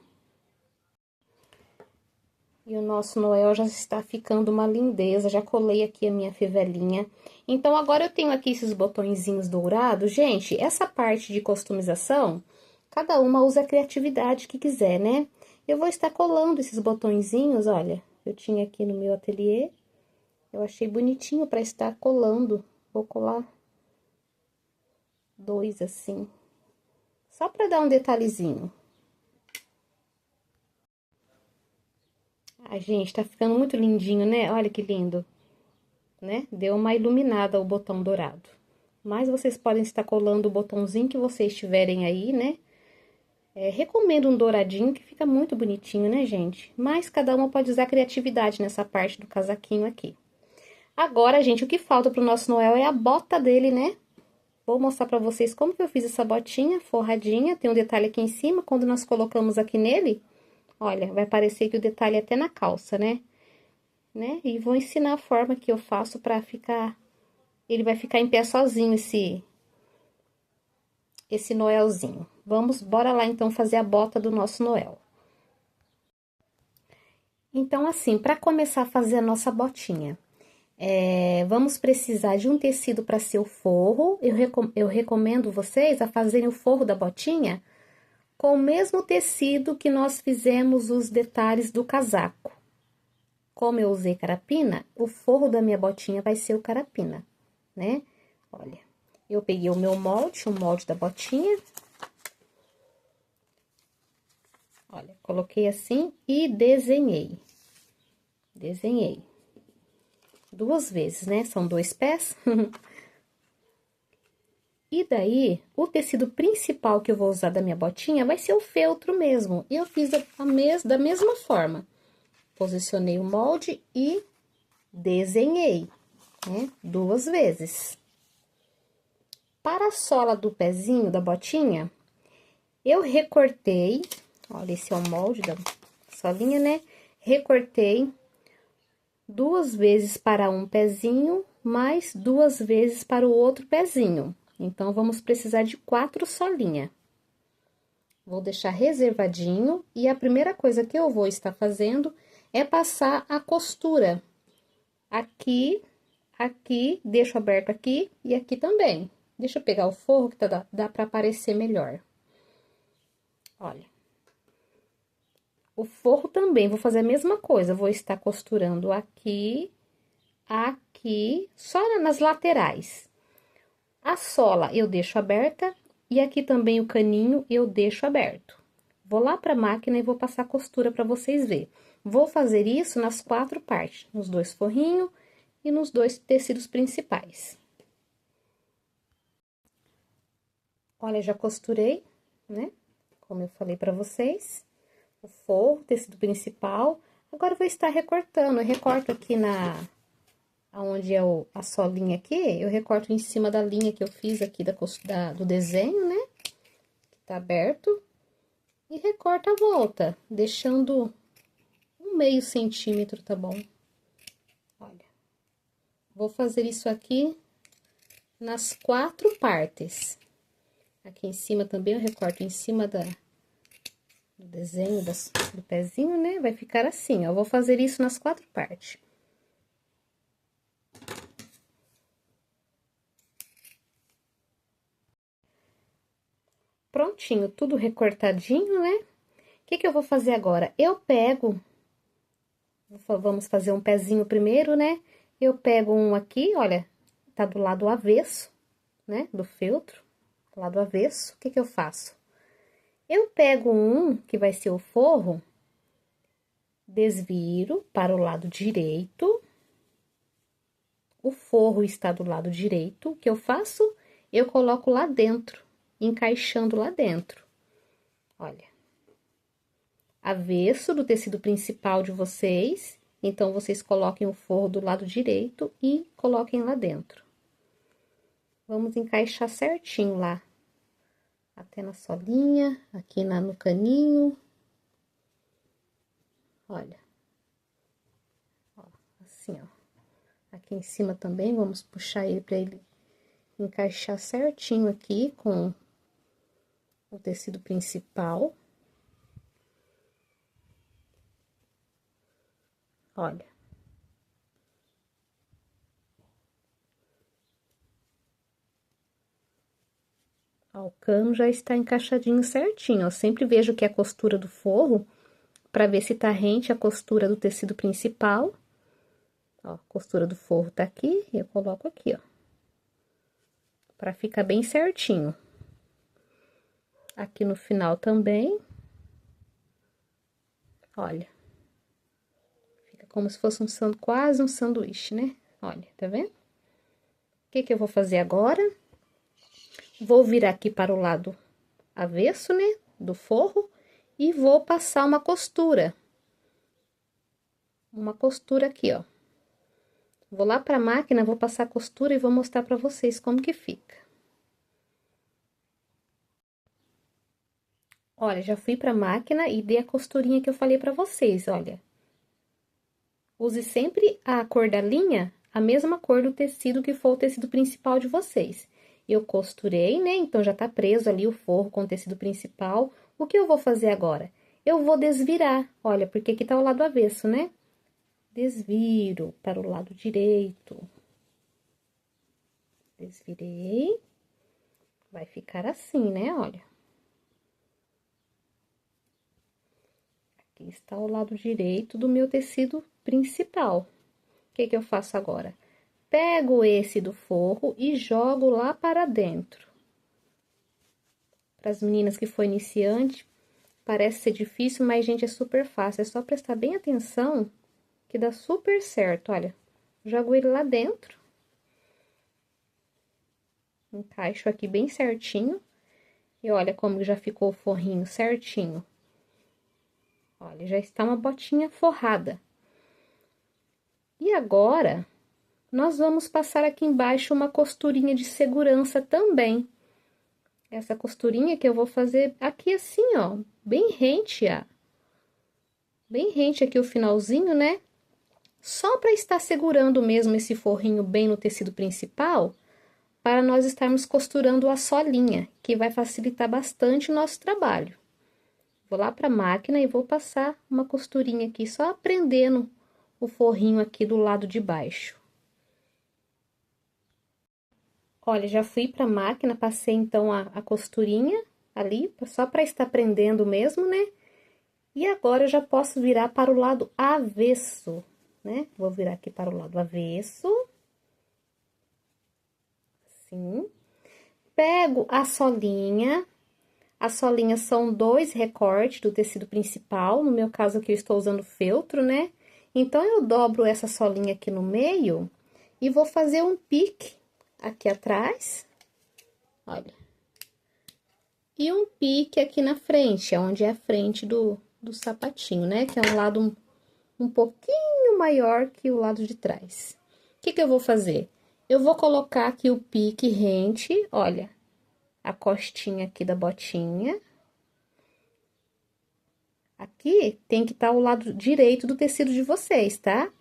E o nosso Noel já está ficando uma lindeza, já colei aqui a minha fivelinha. Então, agora eu tenho aqui esses botõezinhos dourados. Gente, essa parte de customização, cada uma usa a criatividade que quiser, né? Eu vou estar colando esses botõezinhos, olha. Eu tinha aqui no meu ateliê, eu achei bonitinho para estar colando. Vou colar 2 assim, só para dar um detalhezinho. Ai, gente, tá ficando muito lindinho, né? Olha que lindo, né? Deu uma iluminada o botão dourado. Mas vocês podem estar colando o botãozinho que vocês tiverem aí, né? Recomendo um douradinho, que fica muito bonitinho, né, gente? Mas cada uma pode usar criatividade nessa parte do casaquinho aqui. Agora, gente, o que falta pro nosso Noel é a bota dele, né? Vou mostrar pra vocês como que eu fiz essa botinha forradinha. Tem um detalhe aqui em cima, quando nós colocamos aqui nele, olha, vai parecer que o detalhe é até na calça, né? E vou ensinar a forma que eu faço pra ficar... Ele vai ficar em pé sozinho, esse Noelzinho. Bora lá, então, fazer a bota do nosso Noel. Então, assim, pra começar a fazer a nossa botinha, vamos precisar de um tecido para ser o forro. Eu recomendo vocês a fazerem o forro da botinha com o mesmo tecido que nós fizemos os detalhes do casaco. Como eu usei carapina, o forro da minha botinha vai ser o carapina, né? Olha, eu peguei o meu molde, o molde da botinha. Olha, coloquei assim e desenhei. Desenhei. 2 vezes, né? São 2 pés. E daí, o tecido principal que eu vou usar da minha botinha vai ser o feltro mesmo. E eu fiz da mesma forma. Posicionei o molde e desenhei. né? 2 vezes. Para a sola do pezinho, da botinha, eu recortei, olha, esse é o molde da solinha, né? Recortei 2 vezes para um pezinho, mais 2 vezes para o outro pezinho. Então, vamos precisar de 4 solinhas. Vou deixar reservadinho e a primeira coisa que eu vou estar fazendo é passar a costura. Aqui, aqui, deixo aberto aqui e aqui também. Deixa eu pegar o forro que dá pra aparecer melhor. Olha. O forro também, vou fazer a mesma coisa, vou estar costurando aqui, aqui, só nas laterais. A sola eu deixo aberta e aqui também o caninho eu deixo aberto. Vou lá pra máquina e vou passar a costura pra vocês verem. Vou fazer isso nas 4 partes, nos 2 forrinhos e nos 2 tecidos principais. Olha, já costurei, né? Como eu falei pra vocês. O forro, tecido principal. Agora, eu vou estar recortando. Eu recorto aqui onde é a solinha aqui, eu recorto em cima da linha que eu fiz aqui do desenho, né? Que tá aberto. E recorto a volta, deixando um meio centímetro, tá bom? Olha. Vou fazer isso aqui nas 4 partes. Aqui em cima também eu recorto em cima do desenho do pezinho, né? Vai ficar assim, ó. Eu vou fazer isso nas 4 partes. Prontinho, tudo recortadinho, né? O que eu vou fazer agora? Eu pego, vamos fazer um pezinho primeiro, né? Eu pego um aqui, olha, tá do lado avesso, né? Do feltro, do lado avesso. O que eu faço? Eu pego um, que vai ser o forro, desviro para o lado direito. O forro está do lado direito. O que eu faço? Eu coloco lá dentro, encaixando lá dentro. Olha. Avesso do tecido principal de vocês. Então, vocês coloquem o forro do lado direito e coloquem lá dentro. Vamos encaixar certinho lá. Até na solinha, aqui no caninho. Olha. Ó, assim, ó. Aqui em cima também, vamos puxar ele pra ele encaixar certinho aqui com o tecido principal. Olha. Ó, o cano já está encaixadinho certinho. Eu sempre vejo que é a costura do forro, para ver se tá rente a costura do tecido principal. Ó, a costura do forro tá aqui, e eu coloco aqui, ó. Pra ficar bem certinho. Aqui no final também. Olha. Fica como se fosse quase um sanduíche, né? Olha, tá vendo? O que eu vou fazer agora? Vou virar aqui para o lado avesso, né? Do forro. E vou passar uma costura. Uma costura aqui, ó. Vou lá pra máquina, vou passar a costura e vou mostrar pra vocês como que fica. Olha, já fui pra máquina e dei a costurinha que eu falei pra vocês, olha. Use sempre a cor da linha, a mesma cor do tecido que for o tecido principal de vocês. Eu costurei, né? Então, já tá preso ali o forro com o tecido principal. O que eu vou fazer agora? Eu vou desvirar, olha, porque aqui tá o lado avesso, né? Desviro para o lado direito. Desvirei. Vai ficar assim, né? Olha. Aqui está o lado direito do meu tecido principal. O que eu faço agora? Pego esse do forro e jogo lá para dentro. Para as meninas que for iniciante, parece ser difícil, mas, gente, é super fácil. É só prestar bem atenção que dá super certo, olha. Jogo ele lá dentro. Encaixo aqui bem certinho. E olha como já ficou o forrinho certinho. Olha, já está uma botinha forrada. E agora, nós vamos passar aqui embaixo uma costurinha de segurança também. Essa costurinha que eu vou fazer aqui assim, ó, bem rente, ó. Bem rente aqui o finalzinho, né? Só para estar segurando mesmo esse forrinho bem no tecido principal, para nós estarmos costurando a solinha, que vai facilitar bastante o nosso trabalho. Vou lá para a máquina e vou passar uma costurinha aqui, só prendendo o forrinho aqui do lado de baixo. Olha, já fui para a máquina, passei então a costurinha ali, só para estar prendendo mesmo, né? E agora eu já posso virar para o lado avesso, né? Vou virar aqui para o lado avesso. Assim. Pego a solinha. As solinhas são 2 recortes do tecido principal. No meu caso aqui eu estou usando feltro, né? Então, eu dobro essa solinha aqui no meio e vou fazer um pique aqui atrás. Olha. E um pique aqui na frente, onde é a frente do sapatinho, né? Que é um lado um pouquinho maior que o lado de trás. O que que eu vou fazer? Eu vou colocar aqui o pique rente, olha, a costinha aqui da botinha. Aqui tem que estar o lado direito do tecido de vocês, tá?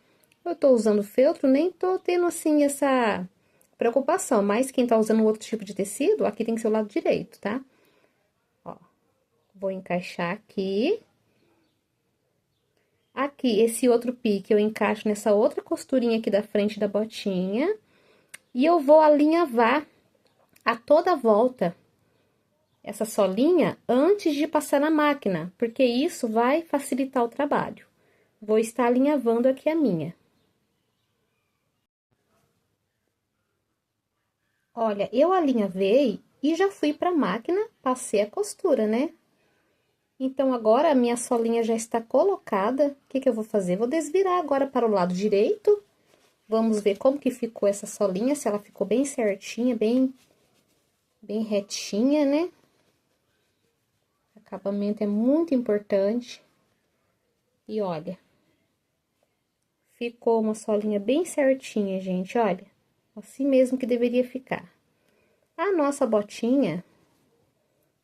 Eu tô usando feltro, nem tô tendo, assim, essa preocupação, mas quem tá usando outro tipo de tecido, aqui tem que ser o lado direito, tá? Ó, vou encaixar aqui. Aqui, esse outro pique, eu encaixo nessa outra costurinha aqui da frente da botinha. E eu vou alinhavar a toda volta essa solinha antes de passar na máquina, porque isso vai facilitar o trabalho. Vou estar alinhavando aqui a minha. Olha, eu alinhavei e já fui para a máquina, passei a costura, né? Então, agora a minha solinha já está colocada. O que que eu vou fazer? Vou desvirar agora para o lado direito. Vamos ver como que ficou essa solinha, se ela ficou bem certinha, bem retinha, né? Acabamento é muito importante. E olha, ficou uma solinha bem certinha, gente, olha. Assim mesmo que deveria ficar. A nossa botinha,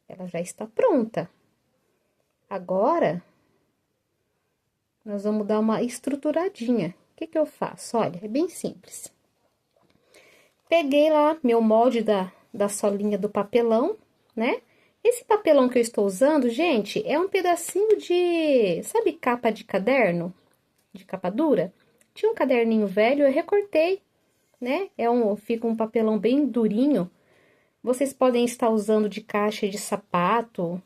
ela já está pronta. Agora, nós vamos dar uma estruturadinha. O que que eu faço? Olha, é bem simples. Peguei lá meu molde da solinha do papelão, né? Esse papelão que eu estou usando, gente, é um pedacinho de, sabe, capa de caderno? De capa dura? Tinha um caderninho velho, eu recortei, né? Fica um papelão bem durinho. Vocês podem estar usando de caixa de sapato,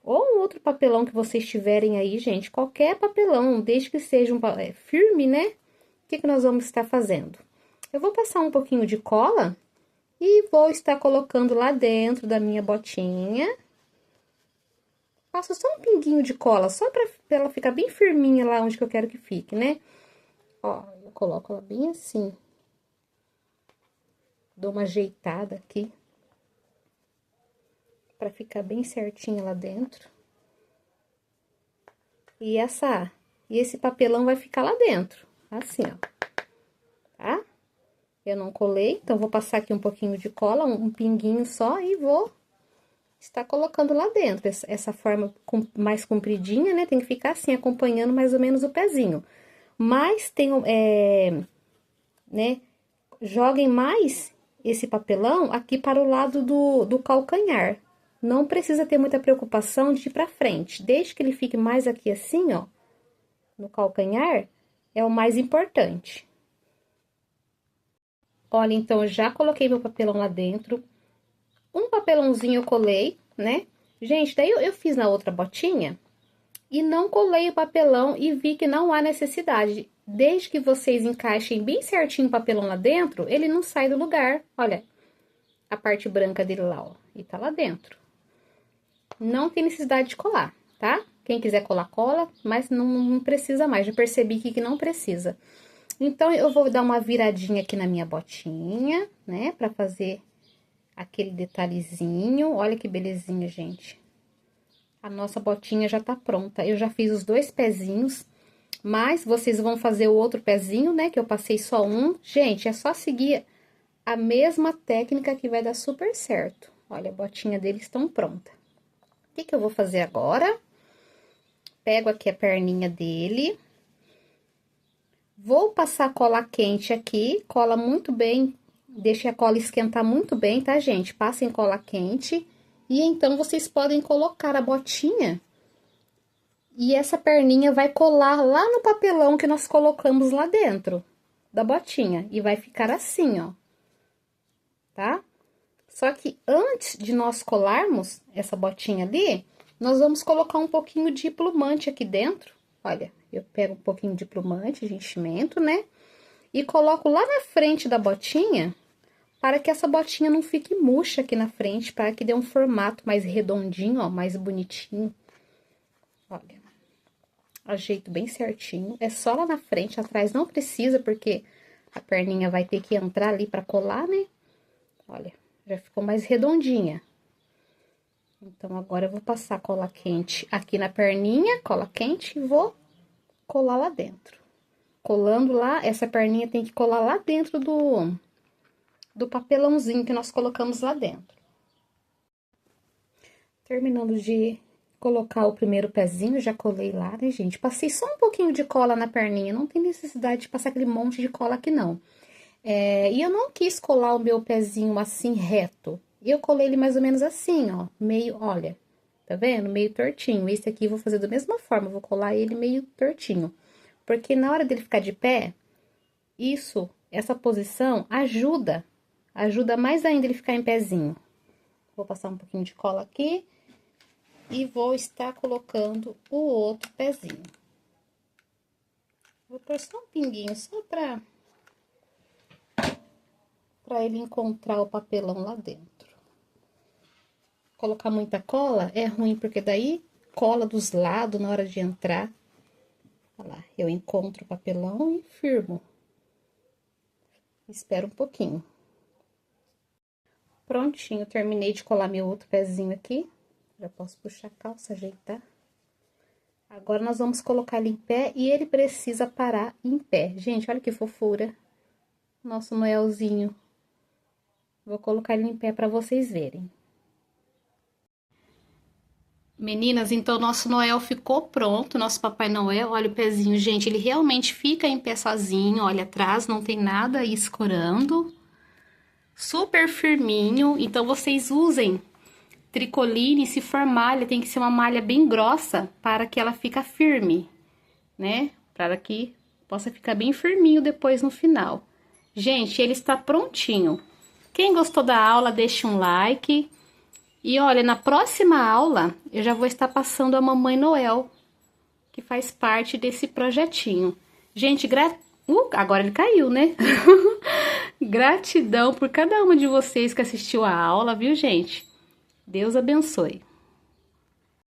ou um outro papelão que vocês tiverem aí, gente. Qualquer papelão, desde que seja firme, né? O que que nós vamos estar fazendo? Eu vou passar um pouquinho de cola e vou estar colocando lá dentro da minha botinha. Passo só um pinguinho de cola, só pra ela ficar bem firminha lá onde que eu quero que fique, né? Ó, eu coloco ela bem assim. Dou uma ajeitada aqui. Pra ficar bem certinha lá dentro. E esse papelão vai ficar lá dentro, assim, ó. Tá? Eu não colei, então vou passar aqui um pouquinho de cola, um pinguinho só, e vou estar colocando lá dentro. Essa forma mais compridinha, né? Tem que ficar assim, acompanhando mais ou menos o pezinho. Mas tem, né? Joguem mais esse papelão aqui para o lado do calcanhar. Não precisa ter muita preocupação de ir pra frente. Desde que ele fique mais aqui assim, ó, no calcanhar, é o mais importante. Olha, então, eu já coloquei meu papelão lá dentro. Um papelãozinho eu colei, né? Gente, daí eu fiz na outra botinha e não colei o papelão e vi que não há necessidade. Desde que vocês encaixem bem certinho o papelão lá dentro, ele não sai do lugar. Olha, a parte branca dele lá, ó, e tá lá dentro. Não tem necessidade de colar, tá? Quem quiser colar, cola, mas não precisa mais. Já percebi que não precisa. Então, eu vou dar uma viradinha aqui na minha botinha, né? Pra fazer aquele detalhezinho. Olha que belezinha, gente. A nossa botinha já tá pronta. Eu já fiz os 2 pezinhos. Mas vocês vão fazer o outro pezinho, né? Que eu passei só um. Gente, é só seguir a mesma técnica que vai dar super certo. Olha, a botinha deles estão pronta. O que que eu vou fazer agora? Pego aqui a perninha dele. Vou passar cola quente aqui, cola muito bem, deixa a cola esquentar muito bem, tá, gente? Passem cola quente. E então, vocês podem colocar a botinha. E essa perninha vai colar lá no papelão que nós colocamos lá dentro da botinha. E vai ficar assim, ó. Tá? Só que antes de nós colarmos essa botinha ali, nós vamos colocar um pouquinho de plumante aqui dentro. Olha, eu pego um pouquinho de plumante de enchimento, né? E coloco lá na frente da botinha, para que essa botinha não fique murcha aqui na frente, para que dê um formato mais redondinho, ó, mais bonitinho. Olha, ajeito bem certinho. É só lá na frente, atrás não precisa, porque a perninha vai ter que entrar ali para colar, né? Olha, já ficou mais redondinha. Então, agora eu vou passar cola quente aqui na perninha, cola quente, e vou colar lá dentro. Colando lá, essa perninha tem que colar lá dentro do papelãozinho que nós colocamos lá dentro. Terminando de colocar o primeiro pezinho, já colei lá, né, gente? Passei só um pouquinho de cola na perninha, não tem necessidade de passar aquele monte de cola aqui, não. E eu não quis colar o meu pezinho assim, reto. E eu colei ele mais ou menos assim, ó, meio, olha, tá vendo? Meio tortinho. Esse aqui eu vou fazer da mesma forma, vou colar ele meio tortinho. Porque na hora dele ficar de pé, essa posição ajuda mais ainda ele ficar em pezinho. Vou passar um pouquinho de cola aqui e vou estar colocando o outro pezinho. Vou pôr só um pinguinho, só pra ele encontrar o papelão lá dentro. Colocar muita cola é ruim, porque daí cola dos lados na hora de entrar. Olha lá, eu encontro o papelão e firmo. Espero um pouquinho. Prontinho, terminei de colar meu outro pezinho aqui. Já posso puxar a calça, ajeitar. Agora, nós vamos colocar ele em pé e ele precisa parar em pé. Gente, olha que fofura. Nosso Noelzinho. Vou colocar ele em pé para vocês verem. Meninas, então, nosso Noel ficou pronto, nosso Papai Noel. Olha o pezinho, gente, ele realmente fica em pé sozinho. Olha, atrás não tem nada escorando. Super firminho. Então, vocês usem tricoline, se for malha, tem que ser uma malha bem grossa para que ela fique firme, né? Para que possa ficar bem firminho depois no final. Gente, ele está prontinho. Quem gostou da aula, deixe um like. E olha, na próxima aula, eu já vou estar passando a Mamãe Noel, que faz parte desse projetinho. Gente, agora ele caiu, né? Gratidão por cada uma de vocês que assistiu a aula, viu, gente? Deus abençoe.